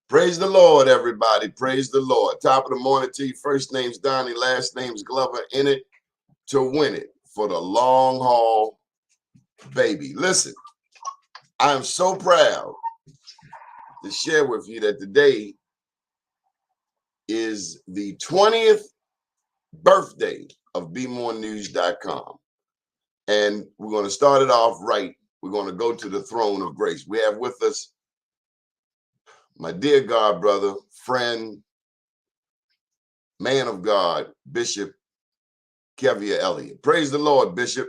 Praise the Lord, everybody. Praise the Lord. Top of the morning to you. First name's Doni, last name's Glover. In it to win it for the long haul, baby. Listen, I'm so proud to share with you that today is the 20th birthday of BeMoreNews.com. And we're going to start it off right. We're going to go to the throne of grace. We have with us my dear God brother, friend, man of God, Bishop Kevia Elliott. Praise the Lord, Bishop.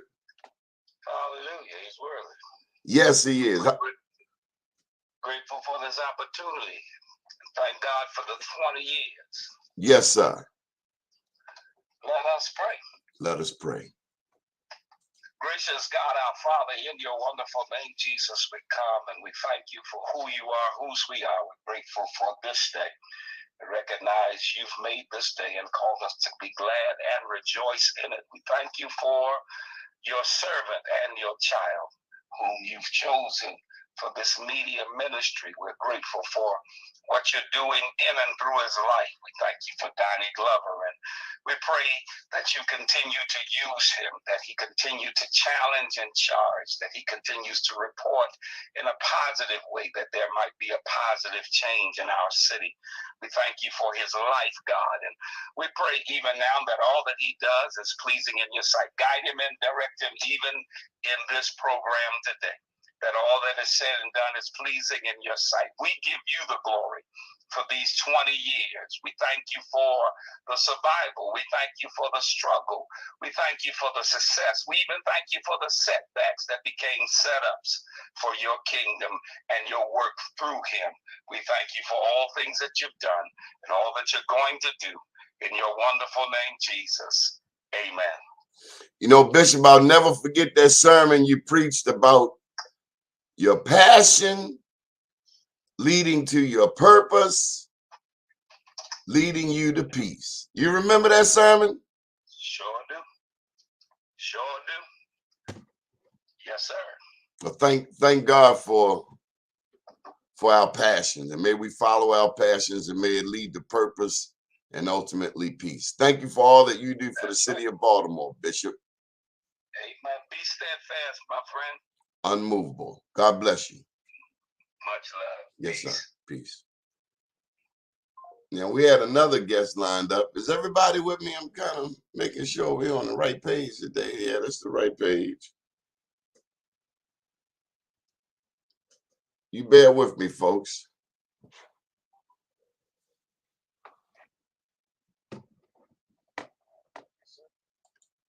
Hallelujah. He's worthy. Yes, he is. Grateful for this opportunity. And thank God for the 20 years. Yes, sir. Let us pray. Let us pray. Gracious God, our Father, in your wonderful name, Jesus, we come and we thank you for who you are, whose we are. We're grateful for this day. We recognize you've made this day and called us to be glad and rejoice in it. We thank you for your servant and your child, whom you've chosen for this media ministry. We're grateful for what you're doing in and through his life. We thank you for Doni Glover, and we pray that you continue to use him, that he continue to challenge and charge, that he continues to report in a positive way, that there might be a positive change in our city. We thank you for his life, God, and we pray even now that all that he does is pleasing in your sight. Guide him and direct him even in this program today, that all that is said and done is pleasing in your sight. We give you the glory for these 20 years. We thank you for the survival. We thank you for the struggle. We thank you for the success. We even thank you for the setbacks that became setups for your kingdom and your work through him. We thank you for all things that you've done and all that you're going to do. In your wonderful name, Jesus. Amen. You know, Bishop, I'll never forget that sermon you preached about your passion leading to your purpose, leading you to peace. You remember that sermon? Sure do. Sure do. Yes, sir. Well, thank God for our passions, and may we follow our passions, and may it lead to purpose and ultimately peace. Thank you for all that you do for the city of Baltimore, Bishop. Amen. Be steadfast, my friend. Unmovable. God bless you. Much love. Yes, sir. Peace. Now, we had another guest lined up. Is everybody with me? I'm kind of making sure we're on the right page today. Yeah, that's the right page. You bear with me, folks.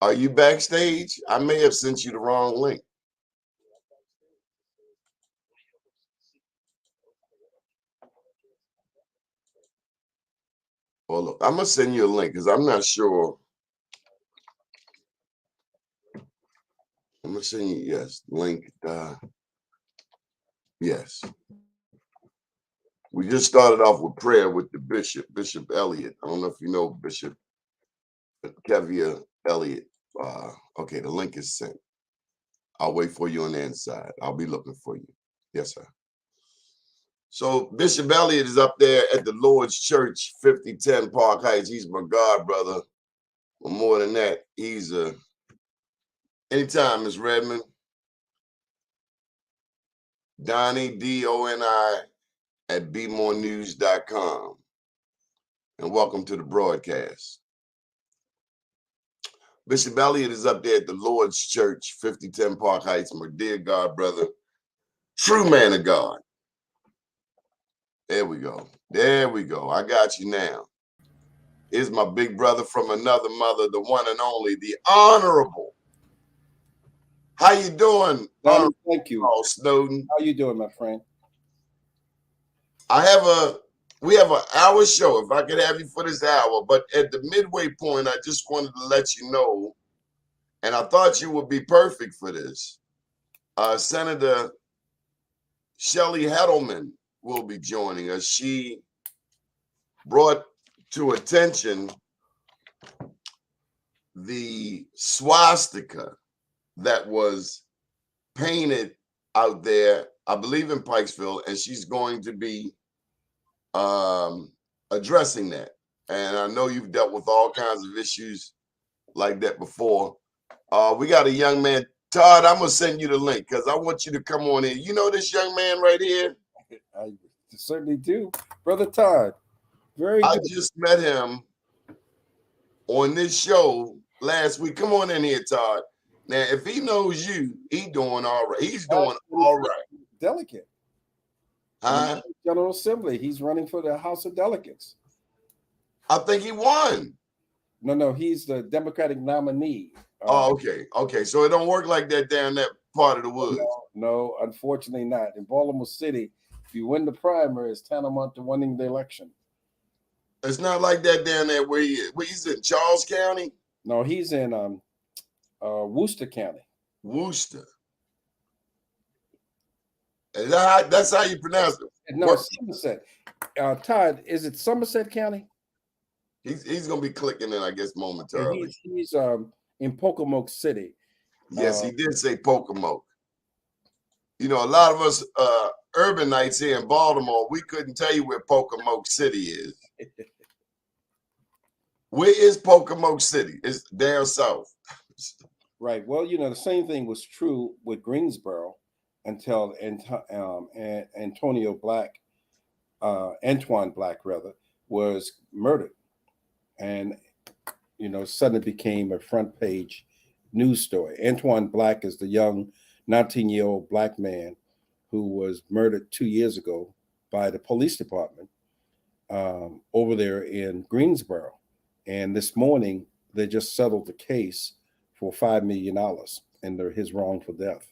Are you backstage? I may have sent you the wrong link. Well, look, I'm going to send you a link because I'm not sure. I'm going to send you, yes, link. Yes. We just started off with prayer with the Bishop Elliott. I don't know if you know Bishop Kevia Elliott. Okay, the link is sent. I'll wait for you on the inside. I'll be looking for you. Yes, sir. So Bishop Elliott is up there at the Lord's Church, 5010 Park Heights. He's my God brother. But more than that, he's anytime, Ms. Redmond. Doni, D-O-N-I, at BeMoreNews.com. And welcome to the broadcast. Bishop Elliott is up there at the Lord's Church, 5010 Park Heights, my dear God brother, true man of God. There we go. There we go. I got you now. Here's my big brother from another mother, the one and only, the Honorable. How you doing? Thank you. Snowden. How you doing, my friend? We have an hour show, if I could have you for this hour, but at the midway point, I just wanted to let you know, and I thought you would be perfect for this. Senator Shelly Hettleman will be joining us. She brought to attention the swastika that was painted out there, I believe in Pikesville, and she's going to be addressing that. And I know you've dealt with all kinds of issues like that before. We got a young man, Todd. I'm gonna send you the link because I want you to come on in. You know this young man right here? I certainly do, Brother Todd. Very I good. just met him on this show last week. Come on in here, Todd. Now, if he knows you, he's doing all right. He's doing all right. Delegate. Huh? General Assembly. He's running for the House of Delegates. I think he won. No, he's the Democratic nominee. Oh, okay. So it don't work like that down that part of the woods. No, unfortunately not. In Baltimore City, if you win the primary, it's tantamount to winning the election. It's not like that down there where he's in Charles County. No, he's in Worcester County. Worcester. That's how you pronounce it. No, Somerset. Todd, is it Somerset County? He's gonna be clicking in, I guess, momentarily. He's in Pocomoke City. Yes, he did say Pocomoke. You know, a lot of us urbanites here in Baltimore, we couldn't tell you where Pocomoke City is. Where is Pocomoke City? It's down south. Right. Well, you know, the same thing was true with Greensboro until Antoine Black was murdered, and you know, suddenly became a front page news story. Antoine Black is the young 19-year-old black man who was murdered 2 years ago by the police department over there in Greensboro. And this morning, they just settled the case for $5 million and his wrongful death.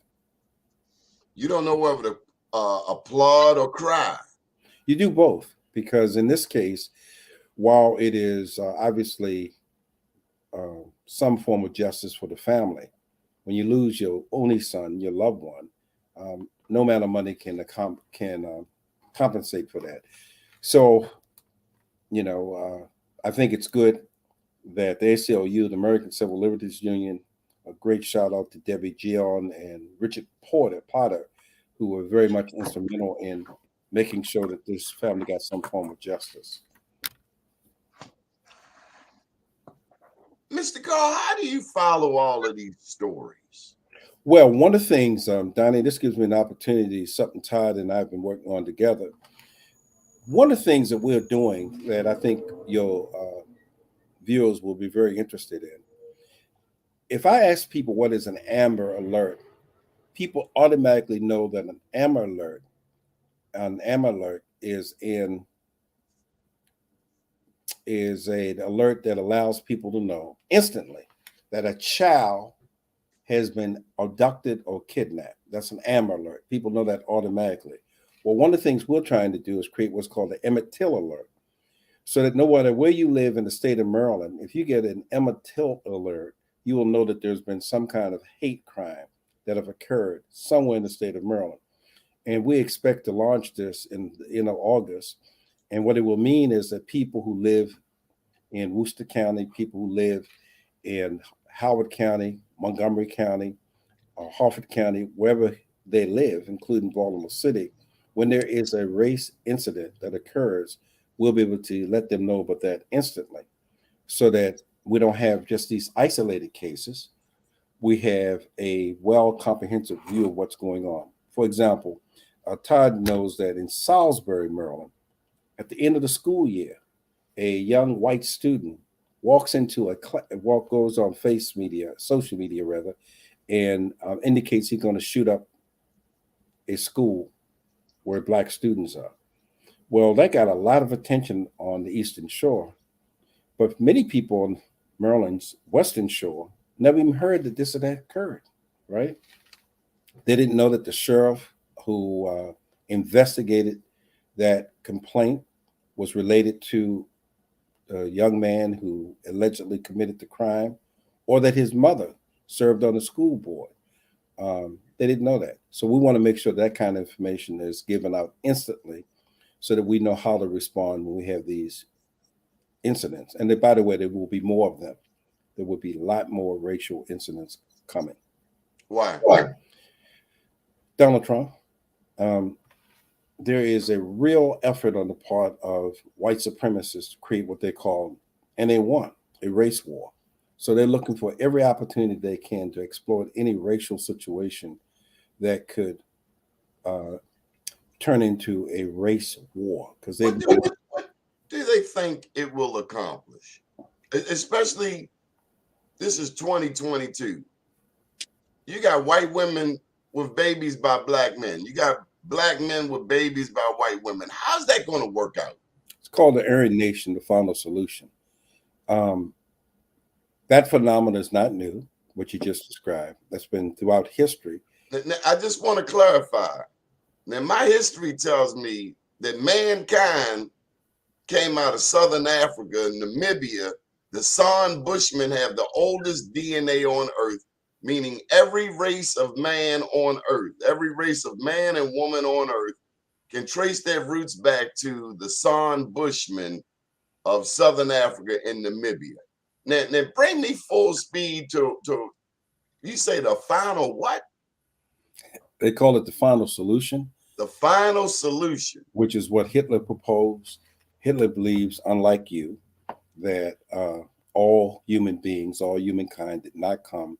You don't know whether to applaud or cry. You do both, because in this case, while it is obviously some form of justice for the family, when you lose your only son, your loved one, no amount of money can compensate for that. So, you know, I think it's good that the ACLU, the American Civil Liberties Union, a great shout out to Debbie Gion and Richard Potter, who were very much instrumental in making sure that this family got some form of justice. Mr. Carl, how do you follow all of these stories? Well, one of the things, Donnie, this gives me an opportunity, something Todd and I have been working on together. One of the things that we're doing that I think your viewers will be very interested in. If I ask people what is an Amber Alert, people automatically know that an Amber Alert is an alert that allows people to know instantly that a child has been abducted or kidnapped. That's an Amber Alert. People know that automatically. Well, one of the things we're trying to do is create what's called the Emmett Till Alert, so that no matter where you live in the state of Maryland, if you get an Emmett Till Alert, you will know that there's been some kind of hate crime that have occurred somewhere in the state of Maryland. And we expect to launch this in August. And what it will mean is that people who live in Worcester County, people who live in Howard County, Montgomery County, or Harford County, wherever they live, including Baltimore City, when there is a race incident that occurs, we'll be able to let them know about that instantly, so that we don't have just these isolated cases. We have a comprehensive view of what's going on. For example, Todd knows that in Salisbury, Maryland, at the end of the school year, a young white student walks into goes on social media, and indicates he's going to shoot up a school where black students are. Well, that got a lot of attention on the Eastern Shore, but many people on Maryland's Western Shore never even heard that this had occurred, right? They didn't know that the sheriff who investigated that complaint was related to a young man who allegedly committed the crime, or that his mother served on the school board. They didn't know that. So we want to make sure that kind of information is given out instantly, so that we know how to respond when we have these incidents. And by the way, there will be more of them. There will be a lot more racial incidents coming. Why? Donald Trump. there is a real effort on the part of white supremacists to create what they call, and they want, a race war. So they're looking for every opportunity they can to exploit any racial situation that could uh, turn into a race war, because they What do they think it will accomplish? Especially, this is 2022. You got white women with babies by black men. You got black men with babies by white women. How's that going to work out? it's called the Aryan Nation, the final solution. Um, that phenomenon is not new, what you just described. That's been throughout history. Now, I just want to clarify. Now, my history tells me that mankind came out of Southern Africa, Namibia. The San Bushmen have the oldest DNA on Earth, meaning every race of man on Earth, every race of man and woman on Earth can trace their roots back to the San Bushmen of Southern Africa and Namibia. Now bring me full speed to you say the final what? They call it the final solution. The final solution, which is what Hitler proposed. Hitler believes, unlike you, that all human beings, all humankind did not come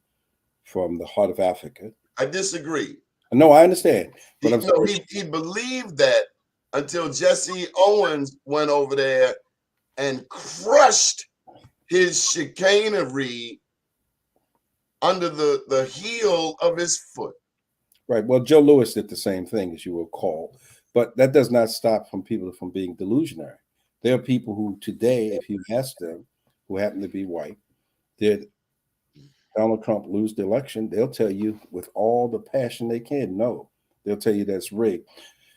from the heart of Africa. I disagree. No, I understand. But he believed that until Jesse Owens went over there and crushed his chicanery under the heel of his foot. Right. Well, Joe Louis did the same thing, as you will recall. But that does not stop from people from being delusionary. There are people who today, if you ask them, who happen to be white, did Donald Trump lose the election? They'll tell you with all the passion they can, no. They'll tell you that's rigged.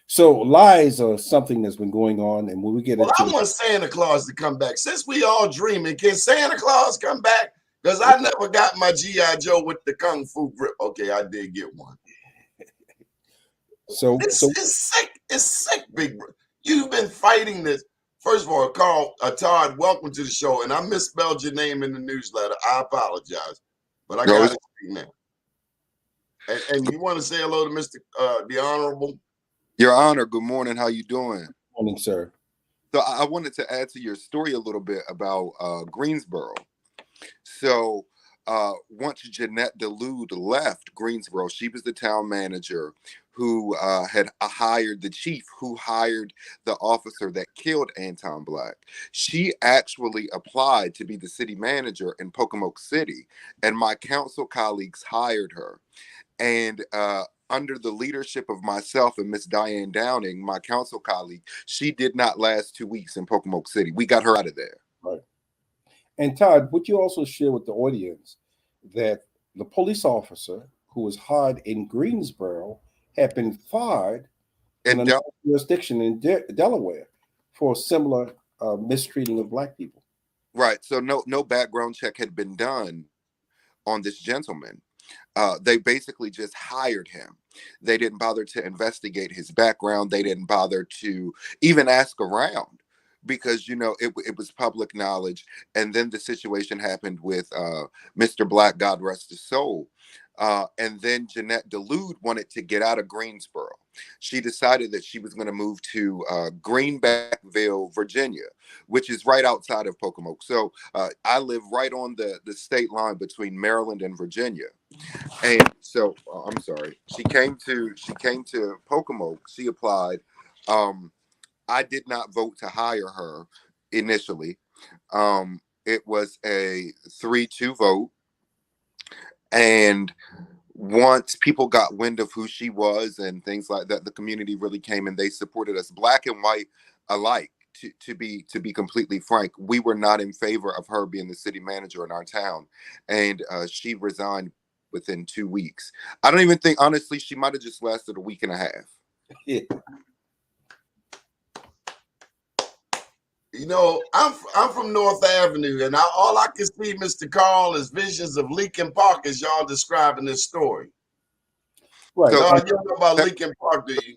So lies are something that's been going on. And when we get into I want Santa Claus to come back. Since we all dreaming, can Santa Claus come back? Because I never got my G.I. Joe with the Kung Fu grip. Okay, I did get one. So it's sick. It's sick, big bro. You've been fighting this. First of all, Carl, Todd, welcome to the show. And I misspelled your name in the newsletter. I apologize. But I got to speak now. And you want to say hello to Mr. The Honorable? Your Honor, good morning. How you doing? Good morning, sir. So I wanted to add to your story a little bit about Greensboro. So once Jeanette DeLude left Greensboro, she was the town manager who had hired the chief who hired the officer that killed Anton Black. She actually applied to be the city manager in Pocomoke City, and my council colleagues hired her. And under the leadership of myself and Miss Diane Downing, my council colleague, she did not last 2 weeks in Pocomoke City. We got her out of there. Right. And Todd, would you also share with the audience that the police officer who was hired in Greensboro had been fired in another jurisdiction in Delaware for similar mistreating of Black people? Right. So no background check had been done on this gentleman. They basically just hired him. They didn't bother to investigate his background. They didn't bother to even ask around because, you know, it was public knowledge. And then the situation happened with Mr. Black, God rest his soul. And then Jeanette DeLude wanted to get out of Greensboro. She decided that she was going to move to Greenbackville, Virginia, which is right outside of Pocomoke. So I live right on the state line between Maryland and Virginia. And so I'm sorry. She came to Pocomoke. She applied. I did not vote to hire her initially. It was a 3-2 vote. And once people got wind of who she was and things like that, the community really came and they supported us, Black and white alike. To be completely frank, we were not in favor of her being the city manager in our town, and she resigned within 2 weeks. I don't even think, honestly, she might have just lasted a week and a half. Yeah. You know, I'm from North Avenue, and all I can see, Mr. Carl, is visions of Lincoln Park as y'all describing this story. Right. So you don't know about Lincoln Park, do you?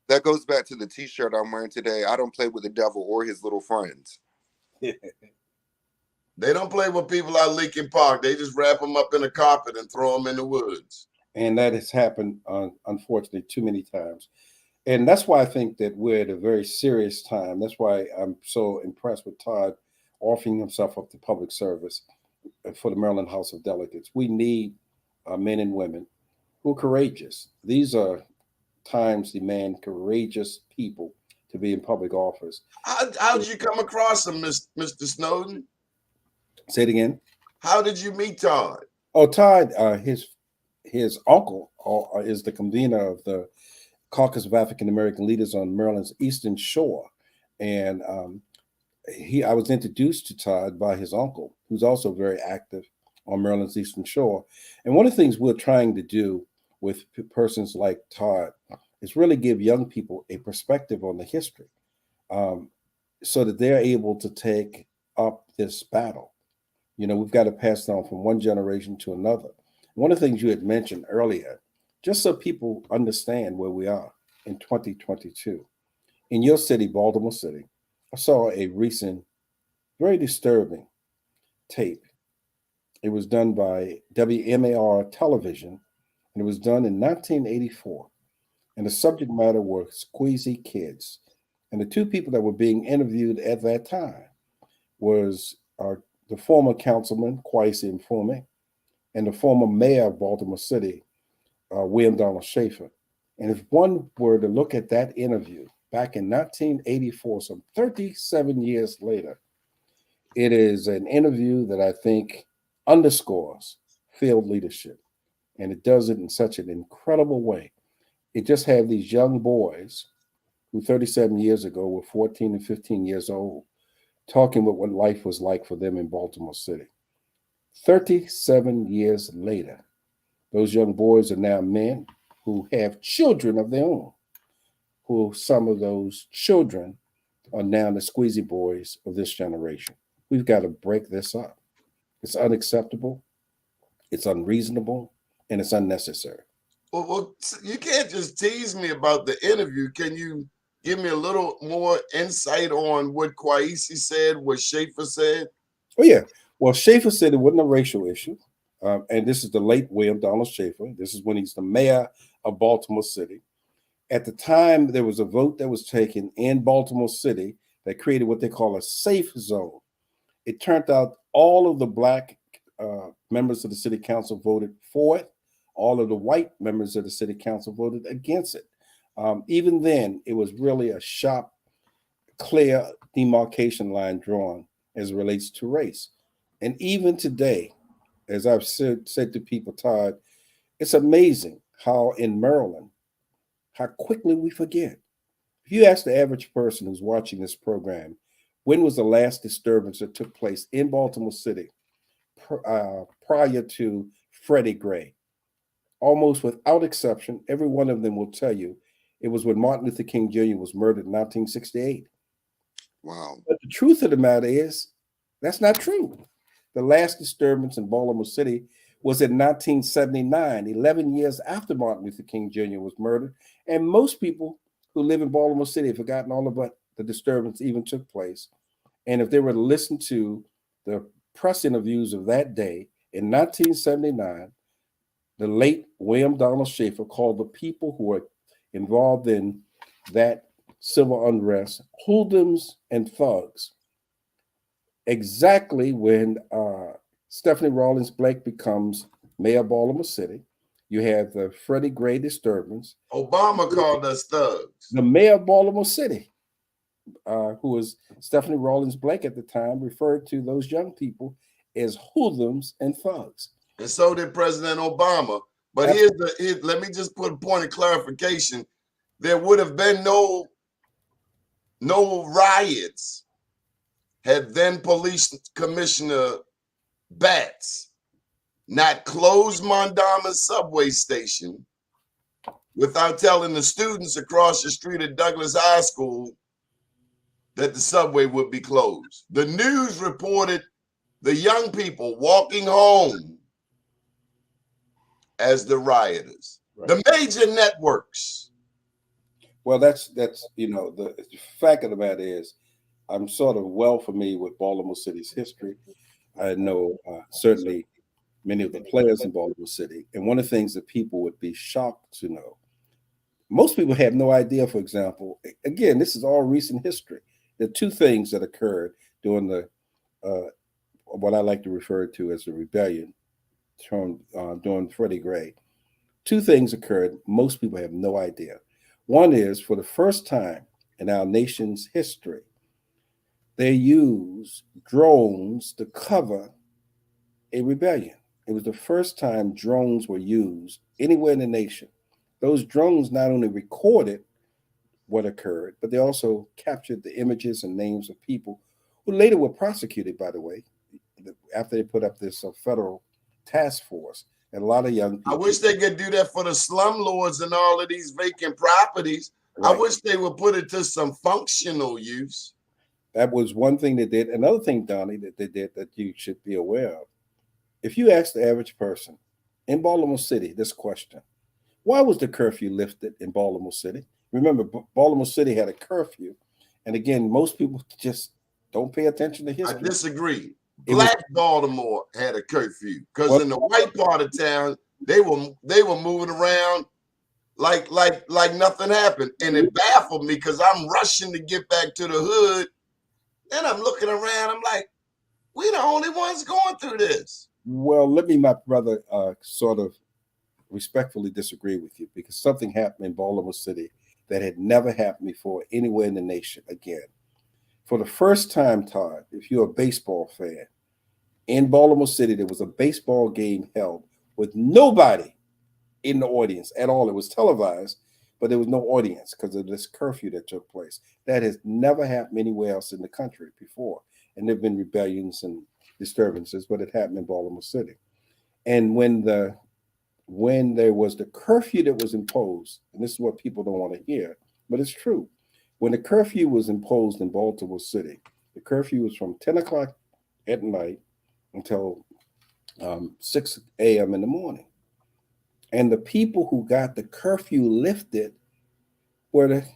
That goes back to the T-shirt I'm wearing today. I don't play with the devil or his little friends. They don't play with people like Lincoln Park. They just wrap them up in a carpet and throw them in the woods. And that has happened, unfortunately, too many times. And that's why I think that we're at a very serious time. That's why I'm so impressed with Todd offering himself up to public service for the Maryland House of Delegates. We need men and women who are courageous. These are times demand courageous people to be in public office. How did you come across him, Mr. Snowden? Say it again. How did you meet Todd? Oh, Todd, his uncle is the convener of the Caucus of African American Leaders on Maryland's Eastern Shore, and I was introduced to Todd by his uncle, who's also very active on Maryland's Eastern Shore. And one of the things we're trying to do with persons like Todd is really give young people a perspective on the history, so that they're able to take up this battle. You know, we've got to pass it on from one generation to another. One of the things you had mentioned earlier, just so people understand where we are in 2022. In your city, Baltimore City, I saw a recent, very disturbing tape. It was done by WMAR television, and it was done in 1984. And the subject matter were squeezy kids. And the two people that were being interviewed at that time was the former councilman, Kwesi Mfume, and the former mayor of Baltimore City, William Donald Schaefer. And if one were to look at that interview back in 1984, some 37 years later, it is an interview that I think underscores field leadership. And it does it in such an incredible way. It just had these young boys who 37 years ago were 14 and 15 years old, talking about what life was like for them in Baltimore City. 37 years later, those young boys are now men who have children of their own, who some of those children are now the squeezy boys of this generation. We've got to break this up. It's unacceptable, it's unreasonable, and it's unnecessary. Well, you can't just tease me about the interview. Can you give me a little more insight on what Kwesi said, what Schaefer said? Oh, yeah. Well, Schaefer said it wasn't a racial issue. And this is the late William Donald Schaefer. This is when he's the mayor of Baltimore City. At the time, there was a vote that was taken in Baltimore City that created what they call a safe zone. It turned out all of the black members of the city council voted for it. All of the white members of the city council voted against it. Even then, it was really a sharp, clear demarcation line drawn as it relates to race. And even today, as I've said to people, Todd, it's amazing how in Maryland, how quickly we forget. If you ask the average person who's watching this program, when was the last disturbance that took place in Baltimore City prior to Freddie Gray? Almost without exception, every one of them will tell you it was when Martin Luther King Jr. was murdered in 1968. Wow. But the truth of the matter is, that's not true. The last disturbance in Baltimore City was in 1979, 11 years after Martin Luther King Jr. was murdered. And most people who live in Baltimore City have forgotten all about the disturbance even took place. And if they were to listen to the press interviews of that day in 1979, the late William Donald Schaefer called the people who were involved in that civil unrest hoodlums and thugs. Exactly when Stephanie Rawlings Blake becomes mayor of Baltimore City, you have the Freddie Gray disturbance. Obama called us thugs. The mayor of Baltimore City, who was Stephanie Rawlings Blake at the time, referred to those young people as hoodlums and thugs. And so did President Obama. But let me just put a point of clarification. There would have been no riots had then Police Commissioner Batts not closed Mondama's subway station without telling the students across the street at Douglas High School that the subway would be closed. The news reported the young people walking home as the rioters. Right. The major networks. Well, that's the fact of the matter is, I'm sort of well familiar with Baltimore City's history. I know certainly many of the players in Baltimore City. And one of the things that people would be shocked to know, Most people have no idea, for example, again, this is all recent history. There are two things that occurred during the what I like to refer to as the rebellion during Freddie Gray. Two things occurred. Most people have no idea. One is for the first time in our nation's history, they used drones to cover a rebellion. It was the first time drones were used anywhere in the nation. Those drones not only recorded what occurred, but they also captured the images and names of people who later were prosecuted, by the way, after they put up this federal task force. And a lot of young I people. wish they could do that for the slumlords and all of these vacant properties. I Right. wish they would put it to some functional use. That was one thing they did. Another thing, Donnie, that they did that you should be aware of. If you ask the average person in Baltimore City this question, why was the curfew lifted in Baltimore City? Remember, Baltimore City had a curfew. And again, most people just don't pay attention to I history. disagree. It was Black Baltimore had a curfew because Well- in the white part of town they were moving around like nothing happened, and it baffled me because I'm rushing to get back to the hood, and I'm looking around. I'm like, we the only ones going through this. Well, let me, my brother, sort of respectfully disagree with you because something happened in Baltimore City that had never happened before anywhere in the nation again. For the first time, Todd, if you're a baseball fan, in Baltimore City, there was a baseball game held with nobody in the audience at all. It was televised, but there was no audience because of this curfew that took place. That has never happened anywhere else in the country before. And there have been rebellions and disturbances, but it happened in Baltimore City. And when there was the curfew that was imposed, and this is what people don't want to hear, but it's true. When the curfew was imposed in Baltimore City, the curfew was from 10 o'clock at night until 6 a.m. in the morning. And the people who got the curfew lifted were the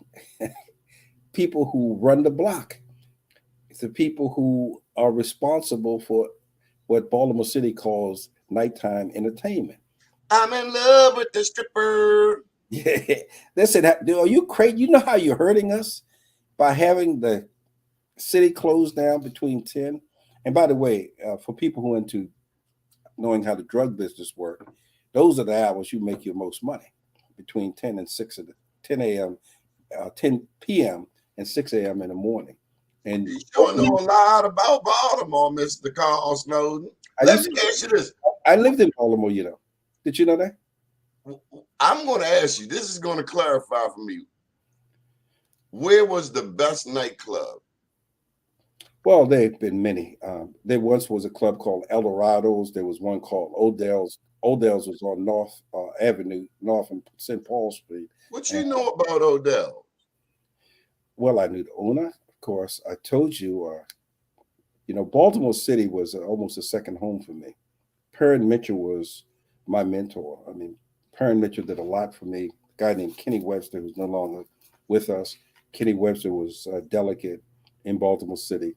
people who run the block. It's the people who are responsible for what Baltimore City calls nighttime entertainment. I'm in love with the stripper. Yeah, they said, "Are you crazy? You know how you're hurting us by having the city closed down between 10." And by the way, for people who are into knowing how the drug business work, those are the hours you make your most money, between 10 and 6 of the 10 a.m., 10 p.m. and 6 a.m. in the morning. And You sure know a lot about Baltimore, Mr. Carl Snowden. Let me ask you this. I lived in Baltimore, you know. Did you know that? I'm going to ask you, this is going to clarify for me. Where was the best nightclub? Well, there have been many. There once was a club called Eldorado's. There was one called Odell's. Odell's was on North Avenue, North and St. Paul Street. What you know about Odell? Well, I knew the owner, of course. I told you, Baltimore City was almost a second home for me. Perrin Mitchell was my mentor. I mean, Perrin Mitchell did a lot for me. A guy named Kenny Webster, who's no longer with us. Kenny Webster was a delegate in Baltimore City.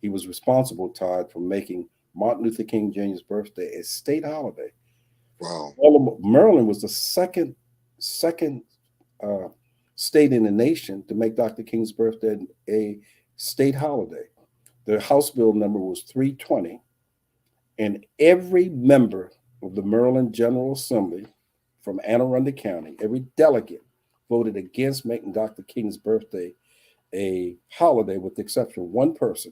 He was responsible, Todd, for making Martin Luther King Jr.'s birthday a state holiday. Wow. Maryland was the second state in the nation to make Dr. King's birthday a state holiday. The House bill number was 320, and every member of the Maryland General Assembly from Anne Arundel County, every delegate voted against making Dr. King's birthday a holiday, with the exception of one person.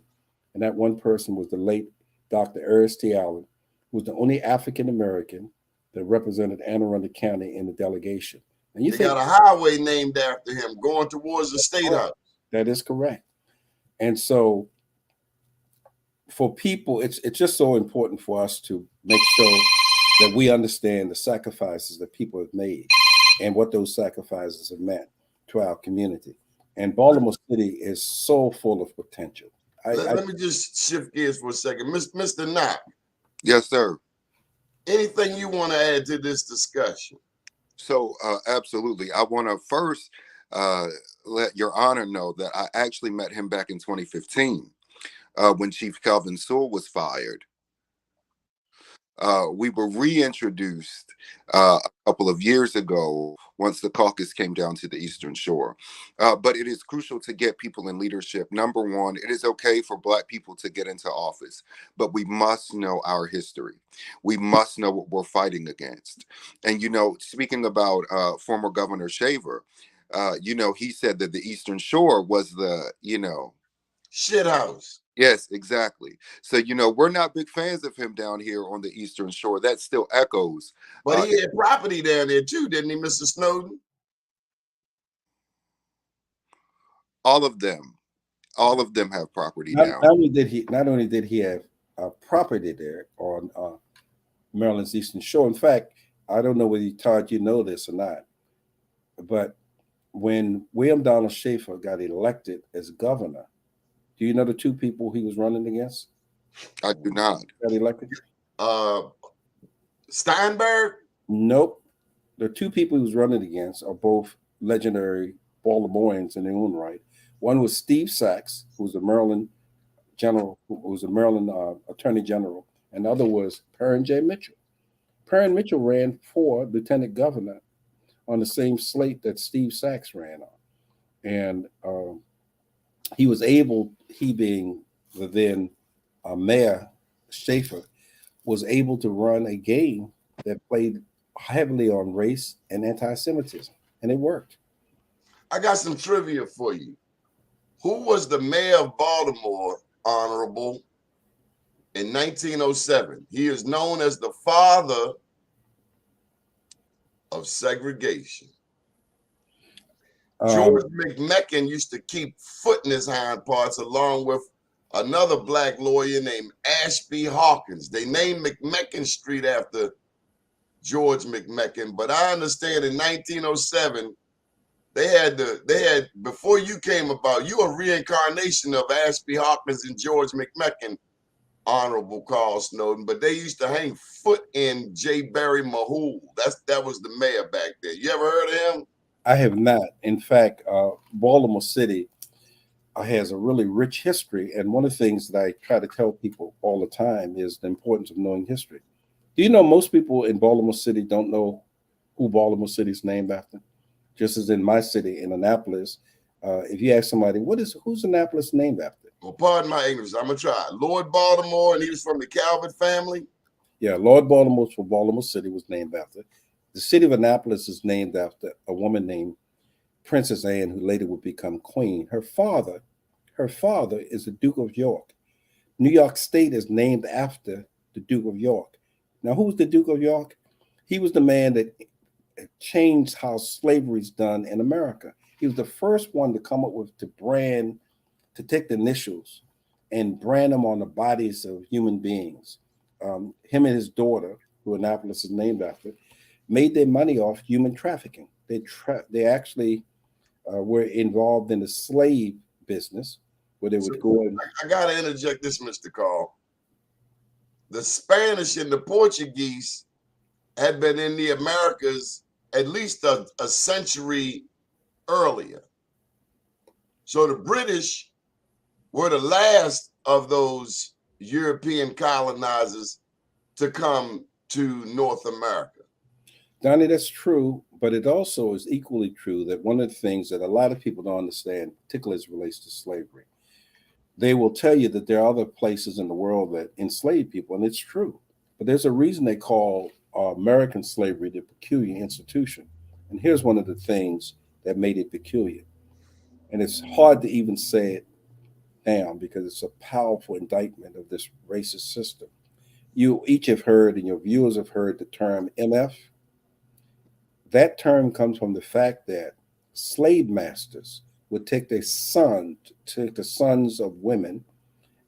And that one person was the late Dr. Eris T. Allen, who was the only African American that represented Anne Arundel County in the delegation. And They got a highway named after him going towards the state house. That is correct. And so for people, it's just so important for us to make sure that we understand the sacrifices that people have made and what those sacrifices have meant to our community. And Baltimore City is so full of potential. Let me just shift gears for a second. Mr. Knock. Yes, sir. Anything you want to add to this discussion? So absolutely. I want to first let Your Honor know that I actually met him back in 2015 when Chief Kelvin Sewell was fired. We were reintroduced a couple of years ago once the caucus came down to the Eastern Shore. But it is crucial to get people in leadership. Number one, it is okay for Black people to get into office, but we must know our history. We must know what we're fighting against. And, speaking about former Governor Shaver, he said that the Eastern Shore was shit house. Yes, exactly. So, we're not big fans of him down here on the Eastern Shore. That still echoes. But he had property down there too, didn't he, Mr. Snowden? All of them have property Not, down. not only did he have property there on Maryland's Eastern Shore. In fact, I don't know whether Todd, you know this or not, but when William Donald Schaefer got elected as governor, do you know the two people he was running against? I do not. Got elected? Steinberg? Nope. The two people he was running against are both legendary Baltimoreans in their own right. One was Steve Sachs, who was a Maryland Attorney General, and the other was Perrin J. Mitchell. Perrin Mitchell ran for lieutenant governor on the same slate that Steve Sachs ran on. And he being the then mayor, Schaefer, was able to run a game that played heavily on race and anti-Semitism, and it worked. I got some trivia for you. Who was the mayor of Baltimore, Honorable, in 1907? He is known as the father of segregation. George McMecken used to keep foot in his hind parts along with another Black lawyer named Ashby Hawkins. They named McMecken Street after George McMecken, but I understand in 1907, they had before you came about, you a reincarnation of Ashby Hawkins and George McMecken, Honorable Carl Snowden, but they used to hang foot in J. Barry Mahul. That was the mayor back there. You ever heard of him? I have not. In fact, Baltimore City has a really rich history, and one of the things that I try to tell people all the time is the importance of knowing history. Do you know most people in Baltimore City don't know who Baltimore City is named after? Just as in my city, in Annapolis, if you ask somebody, who's Annapolis named after? Well, pardon my ignorance. I'm gonna try. Lord Baltimore, and he was from the Calvert family. Yeah, Lord Baltimore from Baltimore City was named after. The city of Annapolis is named after a woman named Princess Anne, who later would become queen. Her father is the Duke of York. New York State is named after the Duke of York. Now, who's the Duke of York? He was the man that changed how slavery is done in America. He was the first one to come up with to take the initials and brand them on the bodies of human beings. Him and his daughter, who Annapolis is named after, made their money off human trafficking. They actually were involved in the slave business, where they would go and... I gotta interject this, Mr. Carl. The Spanish and the Portuguese had been in the Americas at least a century earlier. So the British were the last of those European colonizers to come to North America. Donnie, that's true, but it also is equally true that one of the things that a lot of people don't understand, particularly as it relates to slavery, they will tell you that there are other places in the world that enslave people, and it's true. But there's a reason they call American slavery the peculiar institution. And here's one of the things that made it peculiar. And it's hard to even say it now because it's a powerful indictment of this racist system. You each have heard, and your viewers have heard, the term MF. That term comes from the fact that slave masters would take the sons of women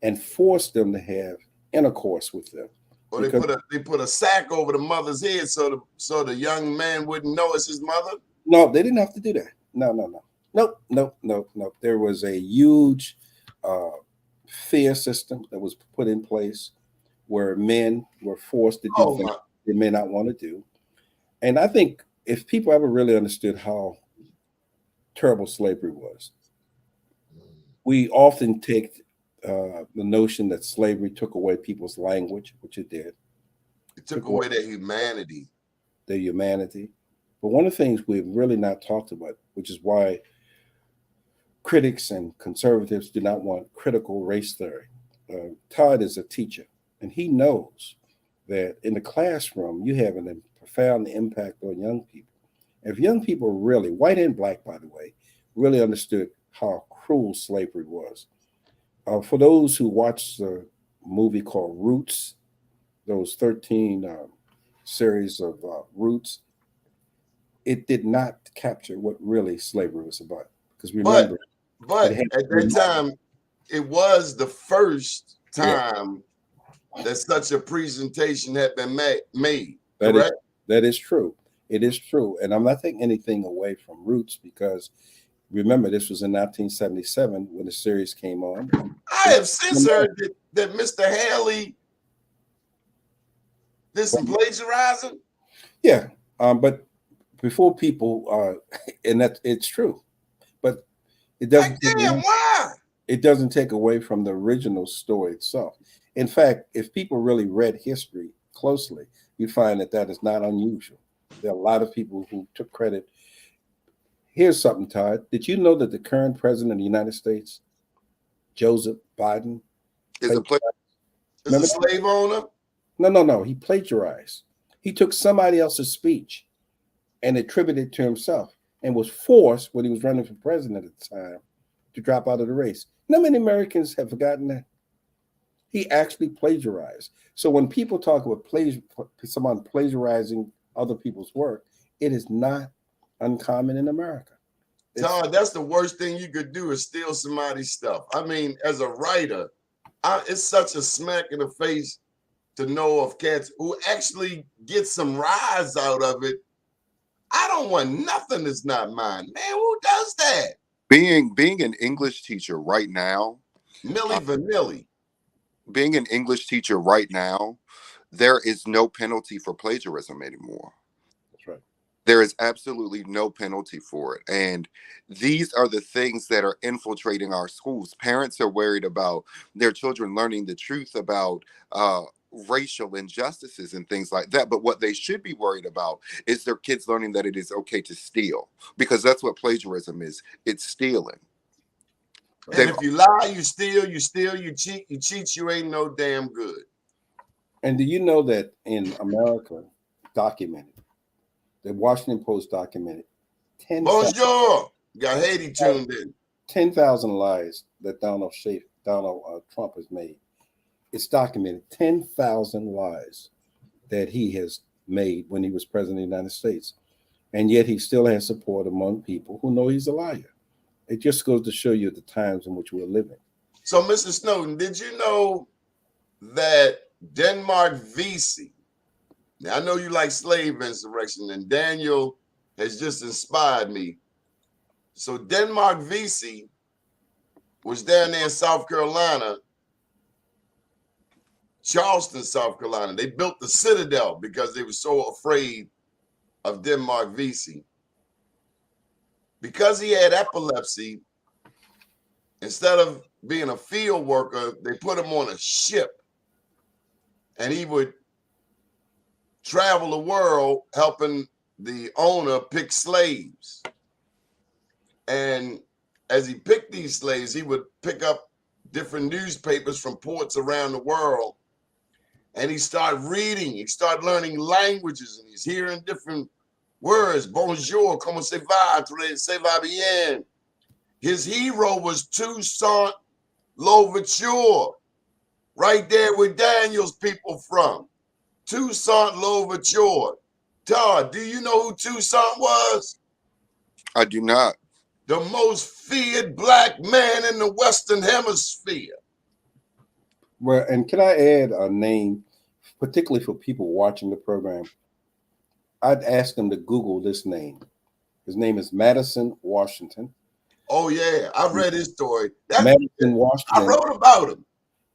and force them to have intercourse with them. Or they put a sack over the mother's head so the young man wouldn't know it's his mother? No, they didn't have to do that. No. Nope. There was a huge fear system that was put in place where men were forced to do things they may not want to do. And I think if people ever really understood how terrible slavery was, we often take the notion that slavery took away people's language, which it did. It took away their humanity. Their humanity. But one of the things we've really not talked about, which is why critics and conservatives do not want critical race theory. Todd is a teacher, and he knows that in the classroom, you have a profound impact on young people. If young people really, white and black, by the way, really understood how cruel slavery was. For those who watched the movie called Roots, those 13 series of Roots, it did not capture what really slavery was about. Because remember, but at that time, it was the first time that such a presentation had been made. That is true. It is true. And I'm not taking anything away from Roots, because remember, this was in 1977 when the series came on. I have since heard that Mr. Haley did some plagiarizing. Yeah, but before people, and that it's true, but it doesn't. Why? It doesn't take away from the original story itself. In fact, if people really read history closely, you find that that is not unusual. There are a lot of people who took credit. Here's something, Todd. Did you know that the current president of the United States, Joseph Biden, is a slave owner? No. He plagiarized. He took somebody else's speech and attributed it to himself, and was forced, when he was running for president at the time, to drop out of the race. Not many Americans have forgotten that. He actually plagiarized. So when people talk about someone plagiarizing other people's work, it is not uncommon in America. Todd, that's the worst thing you could do, is steal somebody's stuff. I mean, as a writer, it's such a smack in the face to know of cats who actually get some rise out of it. I don't want nothing that's not mine. Man, who does that? Being an English teacher right now, Milli Vanilli. Being an English teacher right now, there is no penalty for plagiarism anymore. That's right. There is absolutely no penalty for it. And these are the things that are infiltrating our schools. Parents are worried about their children learning the truth about racial injustices and things like that. But what they should be worried about is their kids learning that it is okay to steal, because that's what plagiarism is. It's stealing. And if you lie, you steal, you cheat, you ain't no damn good. And do you know that in America, documented, the Washington Post documented 10,000 got Haiti tuned in. 10,000 lies that Donald Trump has made. It's documented 10,000 lies that he has made when he was president of the United States. And yet he still has support among people who know he's a liar. It just goes to show you the times in which we're living. So, Mr. Snowden, did you know that Denmark Vesey, now I know you like slave insurrection, and Daniel has just inspired me. So Denmark Vesey was down there in South Carolina, Charleston, South Carolina. They built the Citadel because they were so afraid of Denmark Vesey. Because he had epilepsy, instead of being a field worker, they put him on a ship, and he would travel the world helping the owner pick slaves. And as he picked these slaves, he would pick up different newspapers from ports around the world, and he started reading. He started learning languages, and he's hearing different words. Bonjour, comment ça va? Ça va bien. His hero was Toussaint Louverture, right there where Daniel's people from. Toussaint Louverture. Todd, do you know who Toussaint was? I do not. The most feared black man in the Western Hemisphere. Well, and can I add a name, particularly for people watching the program? I'd ask them to Google this name. His name is Madison Washington. Oh, yeah. I read his story. Madison Washington. I wrote about him.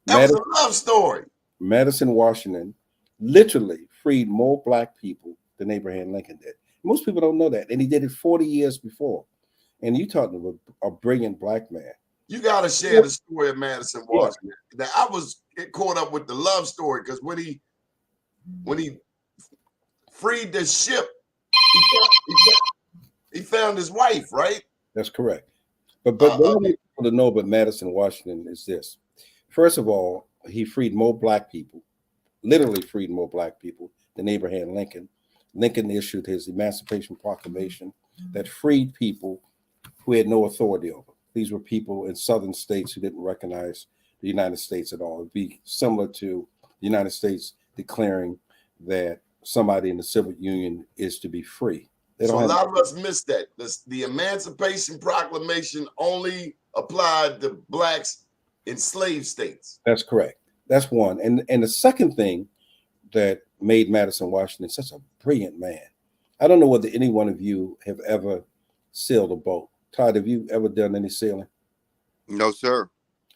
That was a love story. Madison Washington literally freed more black people than Abraham Lincoln did. Most people don't know that. And he did it 40 years before. And you're talking about a brilliant black man. You got to share the story of Madison Washington. Now, I was caught up with the love story because when he when he freed the ship, he found his wife, right? That's correct. But what I Okay. want people to know about Madison Washington is this. First of all, he freed more black people, literally freed more black people than Abraham Lincoln. Lincoln issued his Emancipation Proclamation that freed people who had no authority over. These were people in southern states who didn't recognize the United States at all. It'd be similar to the United States declaring that somebody in the Soviet Union is to be free. So a lot of us missed that. The Emancipation Proclamation only applied to blacks in slave states. That's correct. That's one. And the second thing that made Madison Washington such a brilliant man. I don't know whether any one of you have ever sailed a boat. Todd, have you ever done any sailing? No, sir.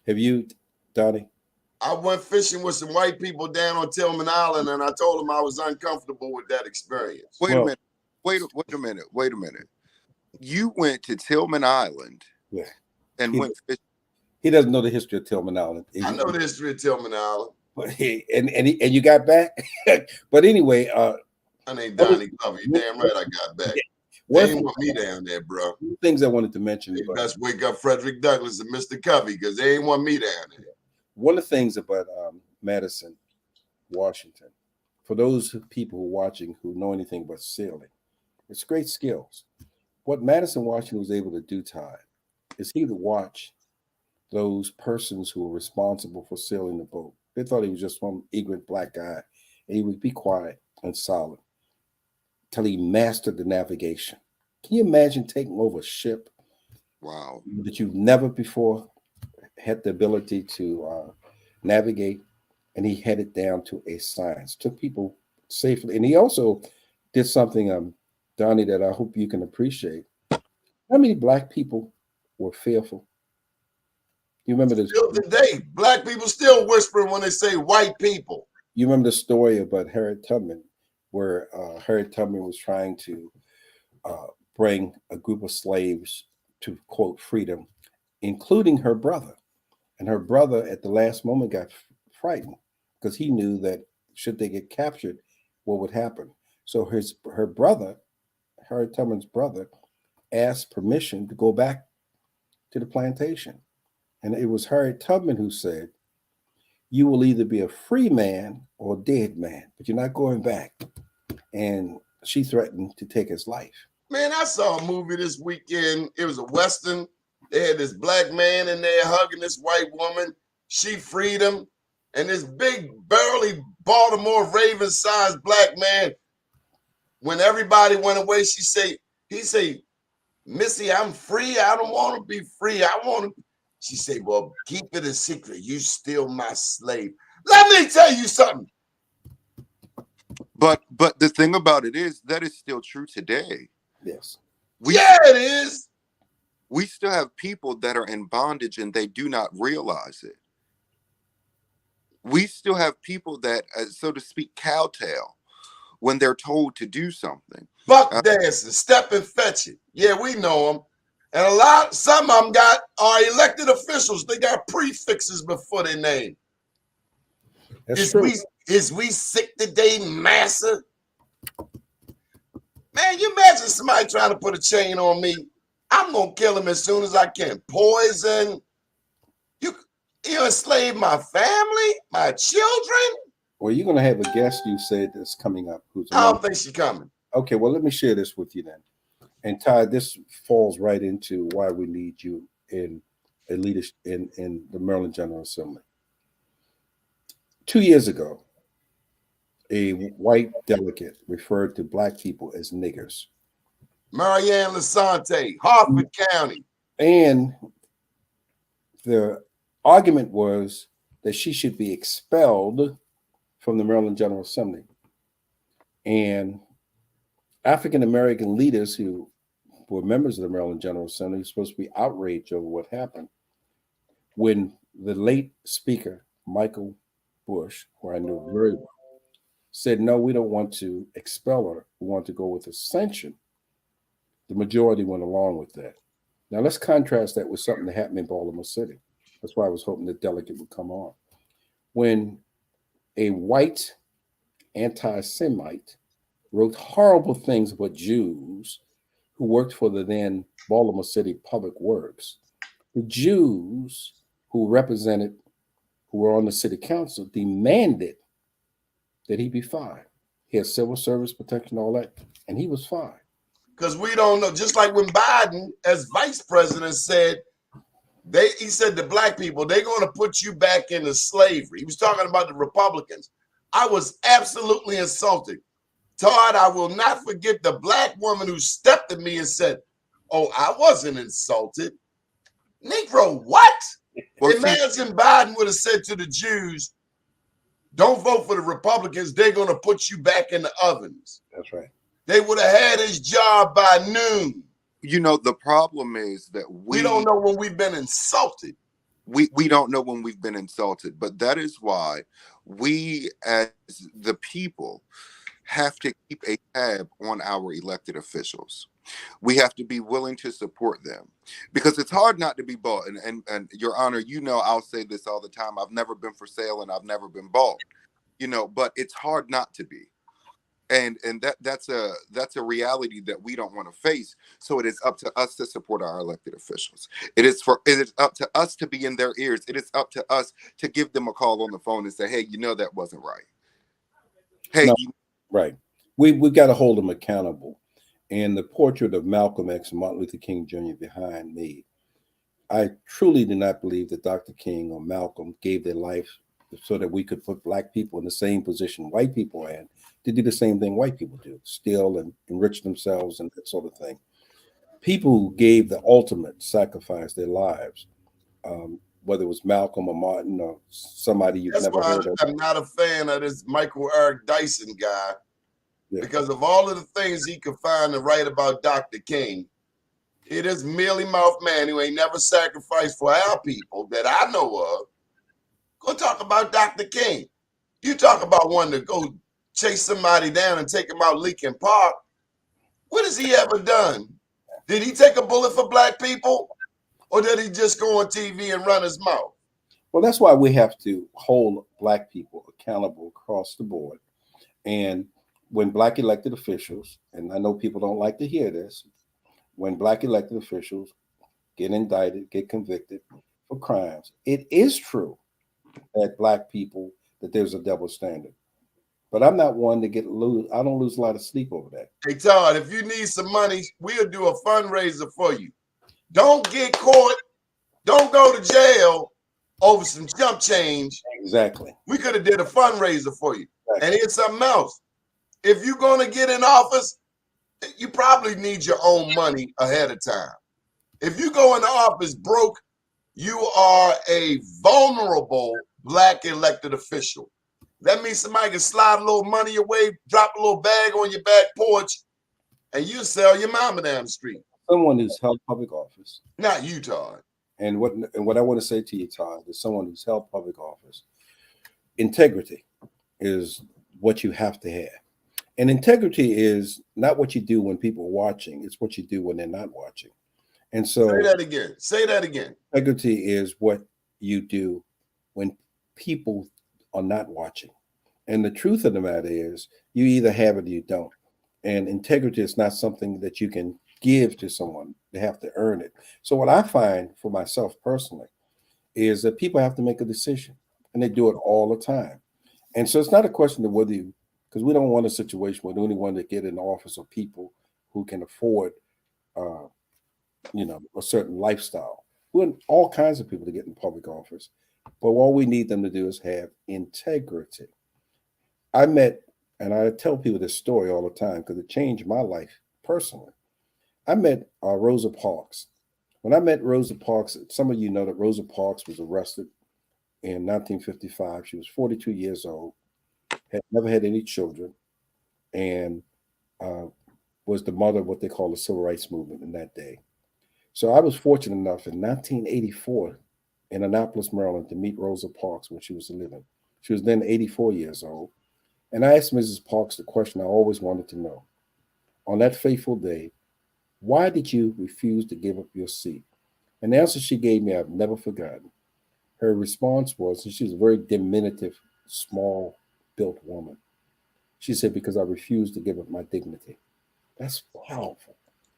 Have you, Doni? I went fishing with some white people down on Tillman Island, and I told them I was uncomfortable with that experience. Wait a minute. Wait a minute. You went to Tillman Island, yeah, and went fishing. He doesn't know the history of Tillman Island. I know the history of Tillman Island. But and you got back. But anyway, I named Donnie Glover. You damn right I got back. They didn't want me down there, bro. Things I wanted to mention. You best wake up Frederick Douglass and Mr. Covey, because they ain't want me down there. One of the things about Madison Washington, for those people who are watching who know anything about sailing, it's great skills. What Madison Washington was able to do, Todd, is he would watch those persons who were responsible for sailing the boat. They thought he was just one ignorant black guy, and he would be quiet and silent till he mastered the navigation. Can you imagine taking over a ship? Wow. That you've never before had the ability to navigate, and he had it down to a science. Took people safely, and he also did something, Donnie, that I hope you can appreciate. How many black people were fearful? You remember this? Still today, black people still whispering when they say white people. You remember the story about Harriet Tubman, where Harriet Tubman was trying to bring a group of slaves to, quote, freedom, including her brother. And her brother at the last moment got frightened because he knew that should they get captured, what would happen? So her brother, Harriet Tubman's brother, asked permission to go back to the plantation. And it was Harriet Tubman who said, "You will either be a free man or a dead man, but you're not going back." And she threatened to take his life. Man, I saw a movie this weekend. It was a Western. They had this black man in there hugging this white woman. She freed him. And this big, burly Baltimore Ravens-sized black man, when everybody went away, he say, "Missy, I'm free. I don't want to be free. I want to." She said, "Well, keep it a secret. You still my slave." Let me tell you something. But the thing about it is that is still true today. Yes. Yeah, it is. We still have people that are in bondage and they do not realize it. We still have people that, so to speak, kowtow when they're told to do something. Buck dancing, step and fetch it. Yeah, we know them. And some of them are elected officials. They got prefixes before their name. That's true. Is we sick today, massa? Man, you imagine somebody trying to put a chain on me. I'm going to kill him as soon as I can. Poison. You enslave my family, my children? Well, you're going to have a guest you said that's coming up. I don't think she's coming. Okay, well, let me share this with you then. And Todd, this falls right into why we need you in a leadership in the Maryland General Assembly. 2 years ago, a white delegate referred to black people as niggers. Marianne Lasante, Harford County. And the argument was that she should be expelled from the Maryland General Assembly. And African-American leaders who were members of the Maryland General Assembly were supposed to be outraged over what happened when the late Speaker, Michael Bush, who I knew very well, said, "No, we don't want to expel her. We want to go with a sanction." The majority went along with that. Now, let's contrast that with something that happened in Baltimore City. That's why I was hoping the delegate would come on. When a white anti-Semite, wrote horrible things about Jews who worked for the then Baltimore City Public Works. The Jews who were on the city council demanded that he be fired. He had civil service protection, all that, and he was fired. Because we don't know, just like when Biden, as vice president, said, he said to black people, they're going to put you back into slavery. He was talking about the Republicans. I was absolutely insulted. Todd, I will not forget the black woman who stepped at me and said, oh, I wasn't insulted. Negro, what? Well, Imagine Biden would have said to the Jews, don't vote for the Republicans. They're going to put you back in the ovens. That's right. They would have had his job by noon. you know, the problem is that We don't know when we've been insulted. We don't know when we've been insulted, but that is why we as the people have to keep a tab on our elected officials. We have to be willing to support them because it's hard not to be bought. And Your Honor, you know, I'll say this all the time. I've never been for sale and I've never been bought, you know, but it's hard not to be. And that's a reality that we don't want to face. So it is up to us to support our elected officials. It is up to us to be in their ears. It is up to us to give them a call on the phone and say, hey, you know, that wasn't right. Hey, no, right. We've got to hold them accountable. And the portrait of Malcolm X and Martin Luther King Jr. behind me, I truly do not believe that Dr. King or Malcolm gave their life so that we could put black people in the same position white people are in, to do the same thing white people do, steal and enrich themselves and that sort of thing. People who gave the ultimate sacrifice, their lives, whether it was Malcolm or Martin or somebody you've That's never why heard of. I'm not a fan of this Michael Eric Dyson guy, because of all of the things he could find to write about Dr. King. It is mealy mouth man who ain't never sacrificed for our people that I know of. Go talk about Dr. King. You talk about one to go chase somebody down and take him out Lincoln Park. What has he ever done? Did he take a bullet for black people? Or did he just go on TV and run his mouth? Well, that's why we have to hold black people accountable across the board. And when black elected officials, and I know people don't like to hear this, when black elected officials get indicted, get convicted for crimes, it is true that black people, that there's a double standard. But I'm not one to I don't lose a lot of sleep over that. Hey, Todd, if you need some money, we'll do a fundraiser for you. Don't get caught. Don't go to jail over some jump change. Exactly. We could have did a fundraiser for you. Exactly. And here's something else. If you're going to get in office, you probably need your own money ahead of time. If you go into office broke, you are a vulnerable black elected official. That means somebody can slide a little money away, drop a little bag on your back porch, and you sell your mama down the street. Someone who's held public office. Not you, Todd. And what I want to say to you, Todd, is someone who's held public office. Integrity is what you have to have. And integrity is not what you do when people are watching, it's what you do when they're not watching. And so say that again. Say that again. Integrity is what you do when people are not watching. And the truth of the matter is you either have it or you don't. And integrity is not something that you can give to someone. They have to earn it. So what I find for myself personally is that people have to make a decision, and they do it all the time. And so it's not a question of whether you, because we don't want a situation where the only one that get in office are people who can afford, a certain lifestyle. We want all kinds of people to get in public office, but all we need them to do is have integrity. I met, and I tell people this story all the time because it changed my life personally. I met Rosa Parks. When I met Rosa Parks, some of you know that Rosa Parks was arrested in 1955. She was 42 years old, had never had any children, and was the mother of what they call the civil rights movement in that day. So I was fortunate enough in 1984 in Annapolis, Maryland, to meet Rosa Parks when she was living. She was then 84 years old. And I asked Mrs. Parks the question I always wanted to know. On that fateful day, why did you refuse to give up your seat? And the answer she gave me, I've never forgotten. Her response was, and she was a very diminutive, small-built woman. She said, because I refused to give up my dignity. That's powerful.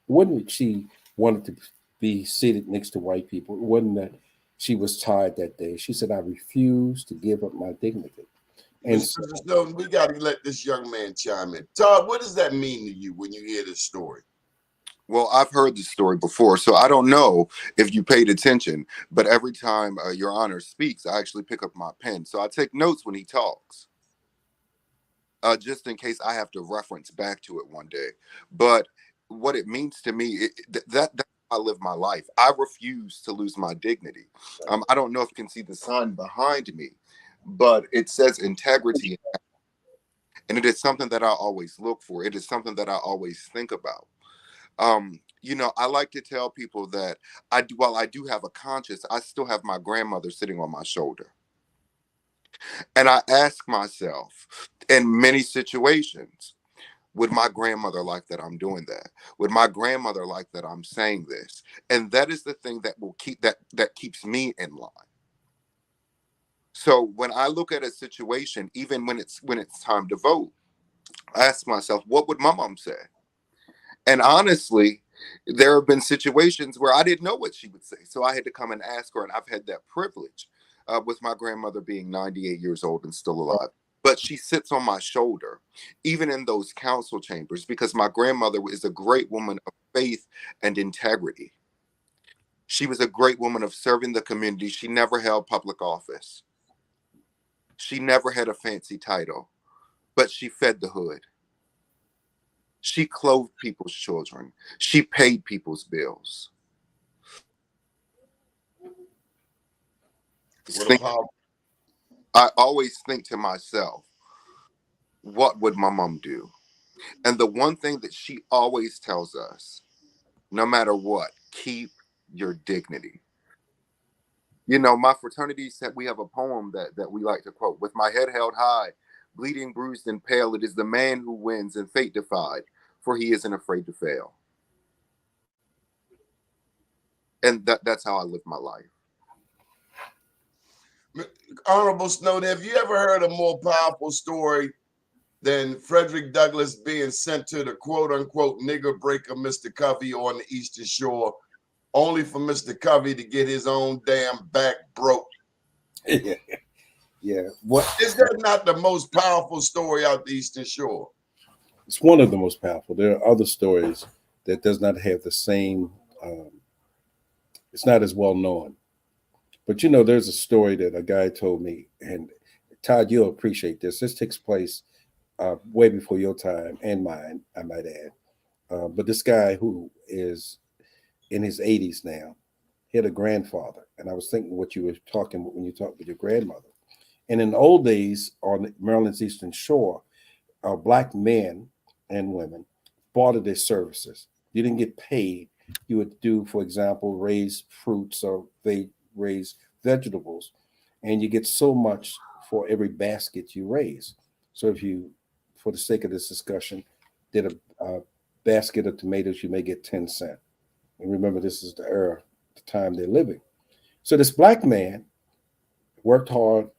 It wasn't that she wanted to be seated next to white people. It wasn't that she was tired that day. She said, I refuse to give up my dignity. And Mr. Snowden, we got to let this young man chime in. Todd, what does that mean to you when you hear this story? Well, I've heard this story before, so I don't know if you paid attention, but every time Your Honor speaks, I actually pick up my pen. So I take notes when he talks, just in case I have to reference back to it one day. But what it means to me, that's how I live my life. I refuse to lose my dignity. I don't know if you can see the sign behind me, but it says integrity, and it is something that I always look for. It is something that I always think about. I like to tell people that while I do have a conscience, I still have my grandmother sitting on my shoulder. And I ask myself in many situations, would my grandmother like that I'm doing that? Would my grandmother like that I'm saying this? And that is the thing that will that keeps me in line. So when I look at a situation, even when it's time to vote, I ask myself, what would my mom say? And honestly, there have been situations where I didn't know what she would say. So I had to come and ask her. And I've had that privilege with my grandmother being 98 years old and still alive. But she sits on my shoulder, even in those council chambers, because my grandmother is a great woman of faith and integrity. She was a great woman of serving the community. She never held public office. She never had a fancy title, but she fed the hood. She clothed people's children. She paid people's bills. I always think to myself, what would my mom do? And the one thing that she always tells us, no matter what, keep your dignity. My fraternity said we have a poem that we like to quote. With my head held high, bleeding, bruised, and pale, it is the man who wins and fate defied, for he isn't afraid to fail. And that's how I live my life. Honorable Snowden, have you ever heard a more powerful story than Frederick Douglass being sent to the quote-unquote nigger breaker, Mr. Covey, on the Eastern Shore, only for Mr. Covey to get his own damn back broke? Yeah. What is that not the most powerful story out the Eastern Shore? It's one of the most powerful. There are other stories that does not have the same. It's not as well known. But there's a story that a guy told me, and Todd, you'll appreciate this. This takes place way before your time and mine, I might add. But this guy who is in his 80s now, he had a grandfather. And I was thinking what you were talking about when you talked with your grandmother. And in the old days on Maryland's Eastern Shore, Black men and women bartered their services. You didn't get paid. You would do, for example, raise fruits or they raise vegetables, and you get so much for every basket you raise. So if you, for the sake of this discussion, did a basket of tomatoes, you may get 10 cents. And remember, this is the era, the time they're living. So this Black man worked hard,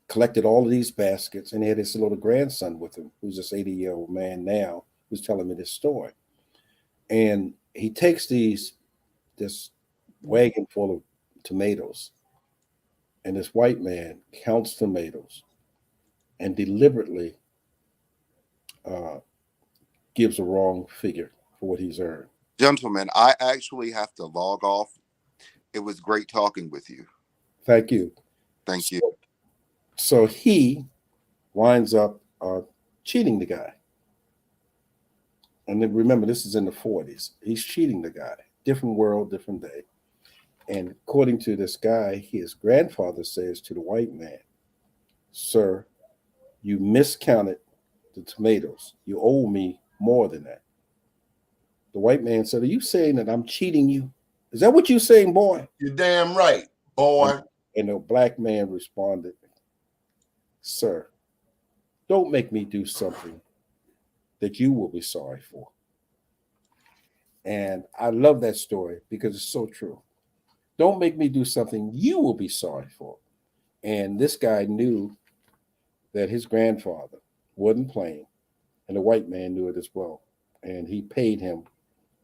collected all of these baskets, and he had his little grandson with him, who's this 80-year-old man now, who's telling me this story. And he takes this wagon full of tomatoes, and this white man counts tomatoes and deliberately gives a wrong figure for what he's earned. Gentlemen, I actually have to log off. It was great talking with you. Thank you. Thank you. So he winds up cheating the guy. And then remember, this is in the 40s. He's cheating the guy. Different world, different day. And according to this guy, his grandfather says to the white man, "Sir, you miscounted the tomatoes. You owe me more than that." The white man said, "Are you saying that I'm cheating you? Is that what you're saying, boy?" You're damn right, boy. And the Black man responded, "Sir, don't make me do something that you will be sorry for." And I love that story because it's so true. Don't make me do something you will be sorry for. And this guy knew that his grandfather wasn't playing, and the white man knew it as well. And he paid him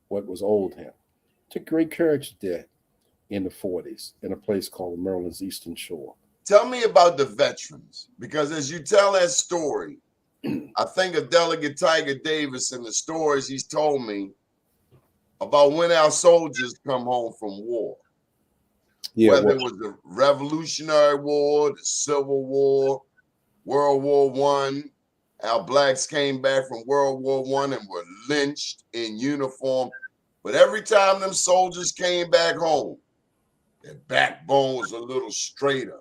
what was owed him. Took great courage to do that in the 40s in a place called Maryland's Eastern Shore. Tell me about the veterans, because as you tell that story, I think of Delegate Tiger Davis and the stories he's told me about when our soldiers come home from war. Yeah, Whether it was the Revolutionary War, the Civil War, World War I, our blacks came back from World War I and were lynched in uniform. But every time them soldiers came back home, their backbone was a little straighter.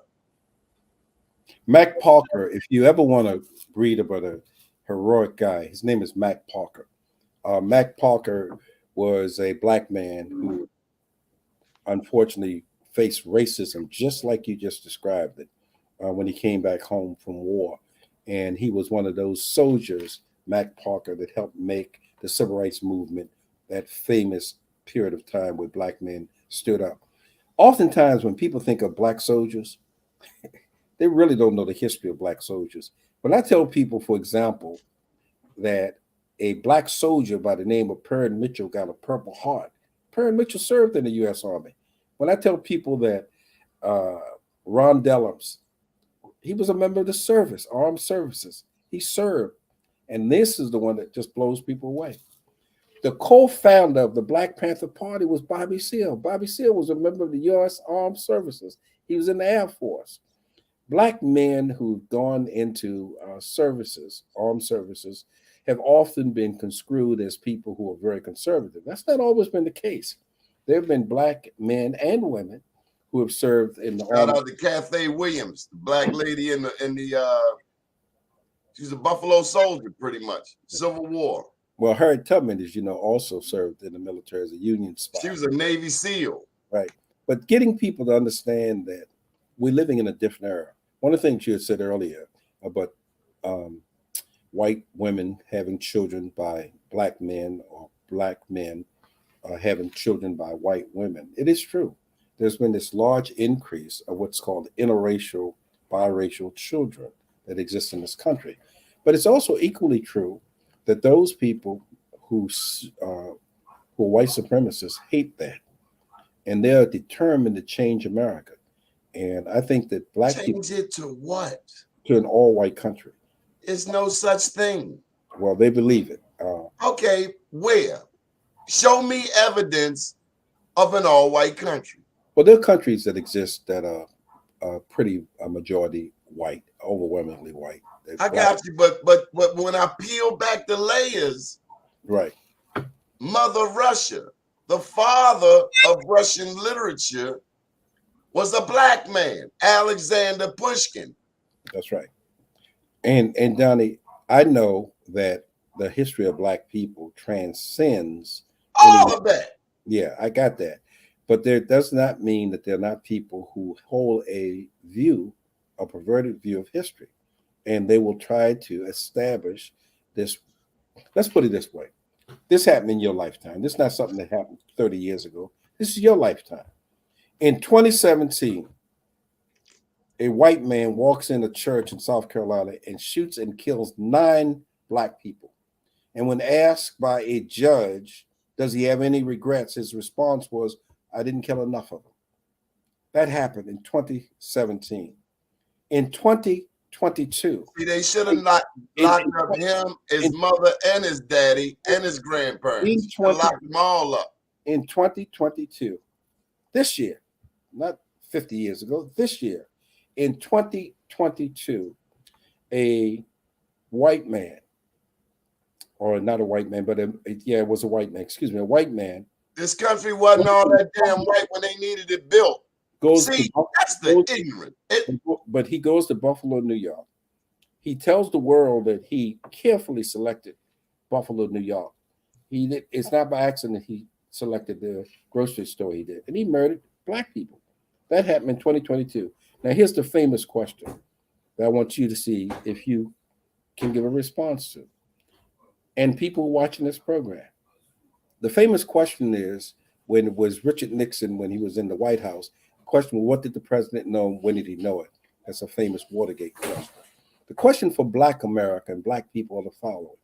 Mac Parker, if you ever want to read about a heroic guy, his name is Mac Parker. Mac Parker was a black man who unfortunately faced racism just like you just described it when he came back home from war. And he was one of those soldiers, Mac Parker, that helped make the civil rights movement that famous period of time where black men stood up. Oftentimes when people think of black soldiers, they really don't know the history of black soldiers. When I tell people, for example, that a black soldier by the name of Perrin Mitchell got a Purple Heart, Perrin Mitchell served in the U.S. Army. When I tell people that Ron Dellums, he was a member of the service, armed services, he served. And this is the one that just blows people away. The co-founder of the Black Panther Party was Bobby Seale. Bobby Seale was a member of the U.S. Armed Services. He was in the Air Force. Black men who've gone into services, armed services, have often been construed as people who are very conservative. That's not always been the case. There have been black men and women who have served in the Shout army. out to Cathay Williams, the black lady in the she's a Buffalo soldier, pretty much. Civil War. Well, Harriet Tubman, as you know, also served in the military as a Union spy. She was a Navy SEAL. Right. But getting people to understand that we're living in a different era. One of the things you had said earlier about white women having children by black men or black men having children by white women, it is true. There's been this large increase of what's called interracial, biracial children that exist in this country. But it's also equally true that those people who are white supremacists hate that. And they're determined to change America. And I think that black people change it to what? To an all-white country. There's no such thing. Well, they believe it. Okay, where? Show me evidence of an all-white country. Well, there are countries that exist that are pretty majority white, overwhelmingly white. I got you, but when I peel back the layers, right? Mother Russia, the father of Russian literature, was a black man, Alexander Pushkin. That's right. And Donnie, I know that the history of black people transcends all of that. Yeah, I got that. But there does not mean that they're not people who hold a view, a perverted view of history. And they will try to establish this. Let's put it this way. This happened in your lifetime. This is not something that happened 30 years ago. This is your lifetime. In 2017, a white man walks in a church in South Carolina and shoots and kills 9 black people. And when asked by a judge, does he have any regrets? His response was, I didn't kill enough of them. That happened in 2017. In 2022. See, they should have locked up him, his mother, and his daddy, and his grandparents. Locked them all up. In 2022, this year, not 50 years ago, this year, in 2022, a white man, or not a white man, but it was a white man, excuse me, a white man. This country wasn't all that damn white when they needed it built. That's the ignorant. But he goes to Buffalo, New York. He tells the world that he carefully selected Buffalo, New York. It's not by accident he selected the grocery store he did. And he murdered black people. That happened in 2022. Now, here's the famous question that I want you to see if you can give a response to. And people watching this program. The famous question is, when it was Richard Nixon, when he was in the White House, the question was, what did the president know and when did he know it? That's a famous Watergate question. The question for Black America and Black people are the following.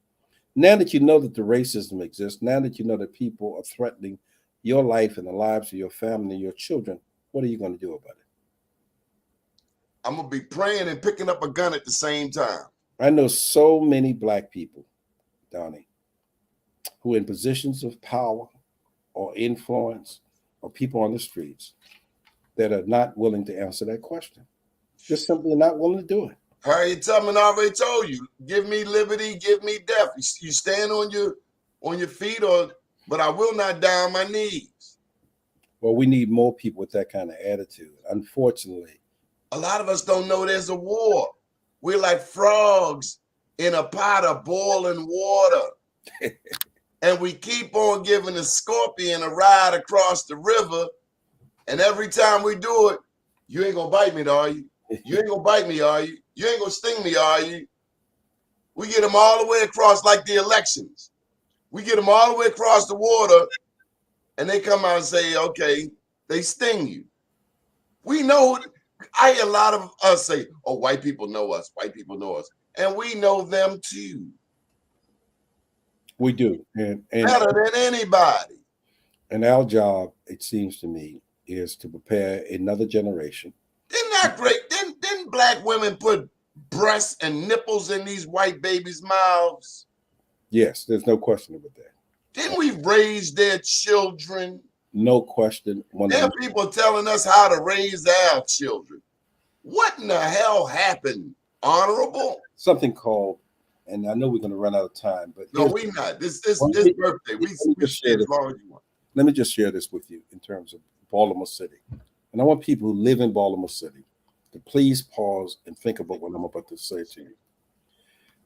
Now that you know that the racism exists, now that you know that people are threatening your life and the lives of your family and your children, what are you going to do about it? I'm going to be praying and picking up a gun at the same time. I know so many Black people, Doni, who are in positions of power or influence or people on the streets that are not willing to answer that question. Just simply not willing to do it. Harriet Tubman already told you, give me liberty, give me death. You stand on your feet, but I will not die on my knees. Well, we need more people with that kind of attitude. Unfortunately, a lot of us don't know there's a war. We're like frogs in a pot of boiling water. And we keep on giving the scorpion a ride across the river. And every time we do it, you ain't gonna bite me, are you? You ain't gonna bite me, are you? You ain't gonna sting me, are you? We get them all the way across like the elections. We get them all the way across the water and they come out and say, okay, they sting you. We know, I hear a lot of us say, oh, white people know us, white people know us. And we know them too. We do. And better than anybody. And our job, it seems to me, is to prepare another generation. Isn't that great? Didn't Black women put breasts and nipples in these white babies' mouths? Yes, there's no question about that. Didn't we raise their children? No question. There are people telling us how to raise our children. What in the hell happened, Honorable? Something called, and I know we're going to run out of time, but no, we not. This birthday, we share as long as you want. Let me just share this with you in terms of Baltimore City. And I want people who live in Baltimore City to please pause and think about what I'm about to say to you.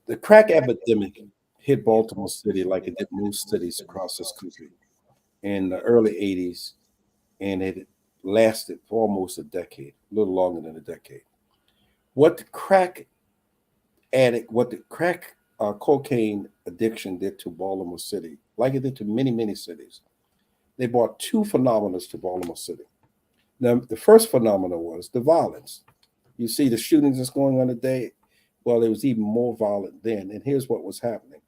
The crack epidemic hit Baltimore City like it did most cities across this country in the early 80s, and it lasted for almost a decade, a little longer than a decade. What the crack cocaine addiction did to Baltimore City, like it did to many, many cities, they brought two phenomena to Baltimore City. Now, the first phenomenon was the violence. You see the shootings that's going on today. Well, it was even more violent then. And here's what was happening.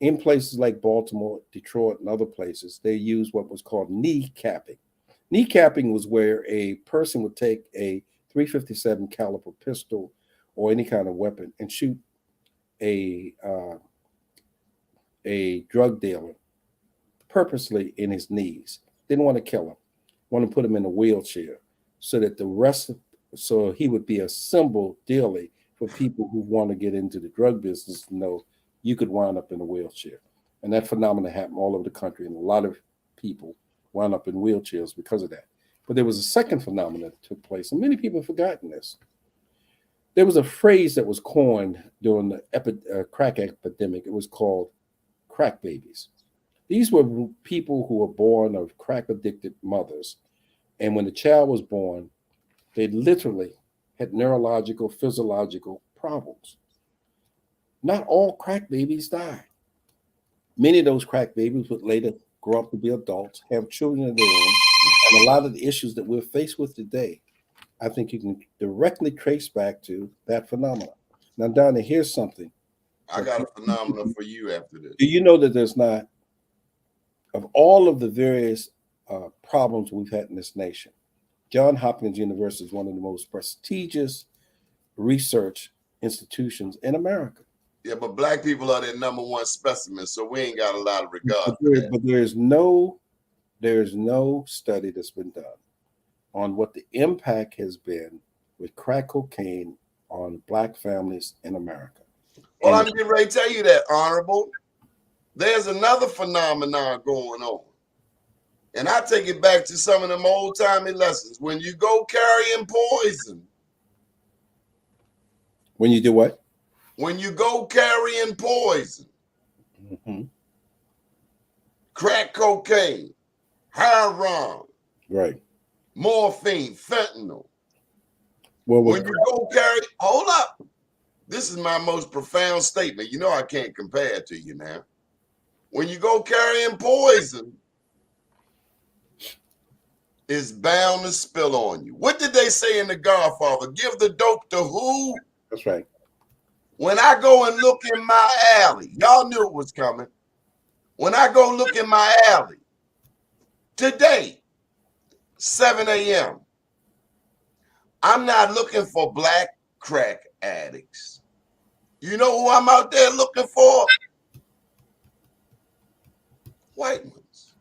In places like Baltimore, Detroit, and other places, they used what was called kneecapping. Kneecapping was where a person would take a .357 caliber pistol or any kind of weapon and shoot a drug dealer purposely in his knees. Didn't want to kill him. Want to put him in a wheelchair so that so he would be a symbol daily for people who want to get into the drug business to know you could wind up in a wheelchair. And that phenomenon happened all over the country, and a lot of people wound up in wheelchairs because of that. But there was a second phenomenon that took place, and many people have forgotten this. There was a phrase that was coined during the crack epidemic. It was called crack babies. These were people who were born of crack-addicted mothers. And when the child was born, they literally had neurological, physiological problems. Not all crack babies died. Many of those crack babies would later grow up to be adults, have children of their own, and a lot of the issues that we're faced with today, I think you can directly trace back to that phenomenon. Now, Doni, here's something. I got a phenomenon for you after this. Do you know that there's not, of all of the various problems we've had in this nation, Johns Hopkins University is one of the most prestigious research institutions in America. Yeah, but Black people are their number one specimen, so we ain't got a lot of regard. But there's no study that's been done on what the impact has been with crack cocaine on Black families in America. Well, I'm getting ready to tell you that, Honorable. There's another phenomenon going on. And I take it back to some of them old-timey lessons. When you go carrying poison. When you do what? When you go carrying poison. Mm-hmm. Crack cocaine, heroin, right, morphine, fentanyl. Well, when you go carry, hold up. This is my most profound statement. You know I can't compare it to you now. When you go carrying poison, it's bound to spill on you. What did they say in The Godfather? Give the dope to who? That's right. When I go and look in my alley, y'all knew it was coming. When I go look in my alley today, 7 a.m., I'm not looking for black crack addicts. You know who I'm out there looking for? White ones.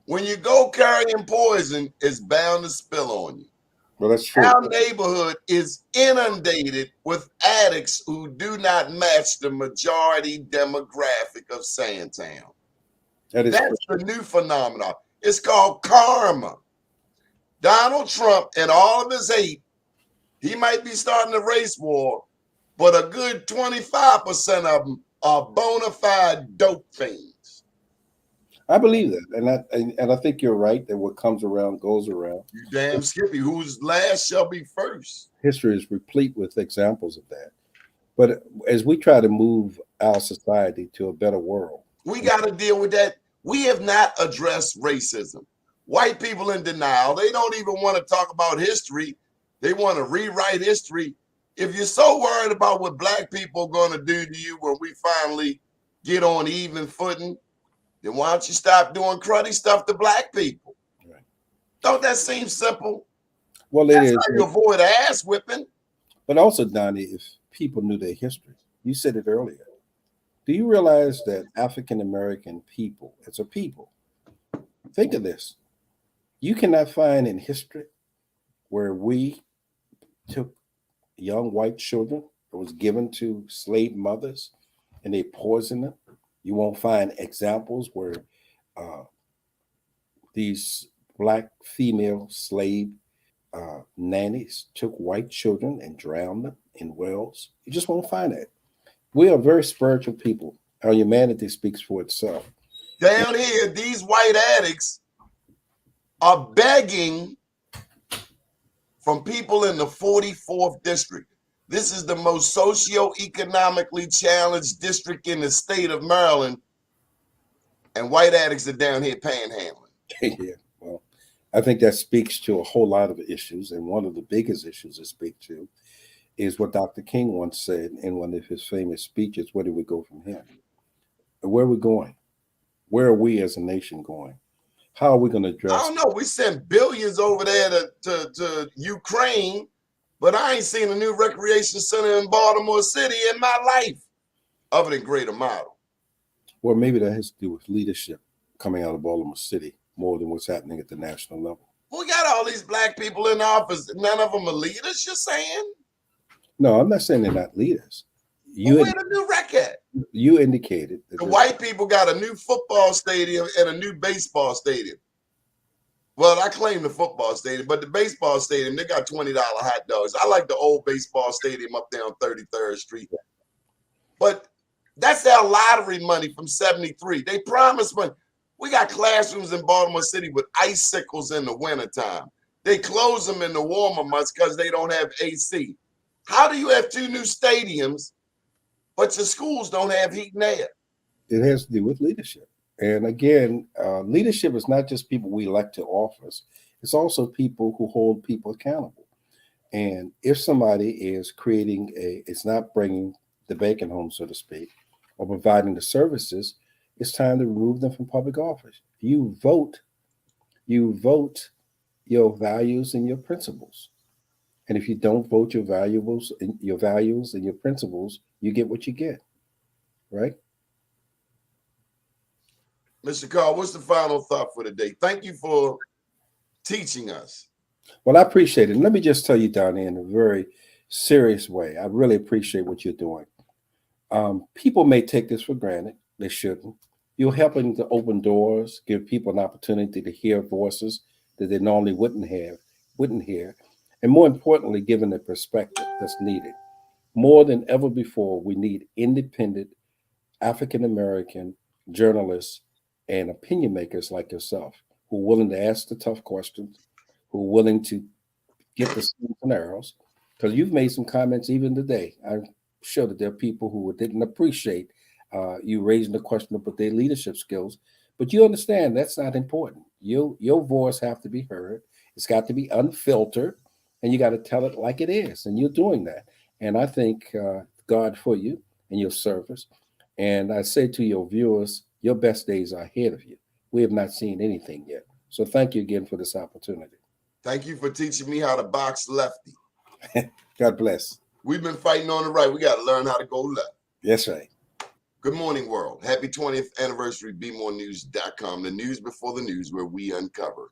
When you go carrying poison, it's bound to spill on you. Well, that's true. Our neighborhood is inundated with addicts who do not match the majority demographic of Sandtown. That is That's the new phenomenon. It's called karma. Donald Trump and all of his hate, he might be starting a race war, but a good 25% of them are bona fide dope fiends. I believe that, and I think you're right that what comes around goes around. You damn Skippy, whose last shall be first. History is replete with examples of that. But as we try to move our society to a better world, we got to deal with that. We have not addressed racism. White people in denial. They don't even want to talk about history. They want to rewrite history. If you're so worried about what black people are going to do to you when we finally get on even footing, then why don't you stop doing cruddy stuff to black people? Right. Don't that seem simple? Well, That's it is. how you avoid ass whipping. But also, Donnie, if people knew their history, you said it earlier. Do you realize that African American people, as a people, think of this. You cannot find in history where we took young white children that was given to slave mothers and they poisoned them. You won't find examples where these black female slave nannies took white children and drowned them in wells. You just won't find that. We are very spiritual people. Our humanity speaks for itself. Down here, these white addicts are begging from people in the 44th district. This is the most socioeconomically challenged district in the state of Maryland, and white addicts are down here panhandling. Yeah, well, I think that speaks to a whole lot of issues, and one of the biggest issues it speaks to is what Dr. King once said in one of his famous speeches. Where do we go from here? Where are we going? Where are we as a nation going? How are we going to address? I don't know. We sent billions over there to Ukraine, but I ain't seen a new recreation center in Baltimore City in my life, other than Greater Model. Well, maybe that has to do with leadership coming out of Baltimore City more than what's happening at the national level. We got all these black people in office. None of them are leaders, you're saying? No, I'm not saying they're not leaders. Where the new rec at? You indicated that the white people got a new football stadium and a new baseball stadium. Well, I claim the football stadium, but the baseball stadium, they got $20 hot dogs. I like the old baseball stadium up there on 33rd Street. But that's our lottery money from 73. They promised money. We got classrooms in Baltimore City with icicles in the wintertime. They close them in the warmer months because they don't have AC. How do you have two new stadiums, but your schools don't have heat and air? It has to do with leadership. And again, leadership is not just people we elect to office. It's also people who hold people accountable. And if somebody is it's not bringing the bacon home, so to speak, or providing the services, it's time to remove them from public office. You vote your values and your principles. And if you don't vote your values and your principles, you get what you get, right? Mr. Carl, what's the final thought for today? Thank you for teaching us. Well, I appreciate it. And let me just tell you, Donnie, in a very serious way, I really appreciate what you're doing. People may take this for granted. They shouldn't. You're helping to open doors, give people an opportunity to hear voices that they normally wouldn't hear, and more importantly, giving the perspective that's needed. More than ever before, we need independent African-American journalists and opinion makers like yourself who are willing to ask the tough questions, who are willing to get the slings and arrows. Because you've made some comments even today. I'm sure that there are people who didn't appreciate you raising the question about their leadership skills, but you understand that's not important. Your voice have to be heard. It's got to be unfiltered, and you got to tell it like it is, and you're doing that. And I thank God for you and your service. And I say to your viewers, your best days are ahead of you. We have not seen anything yet. So thank you again for this opportunity. Thank you for teaching me how to box lefty. God bless. We've been fighting on the right. We got to learn how to go left. Yes, right. Good morning, world. Happy 20th anniversary, BmoreNews.com. The news before the news, where we uncover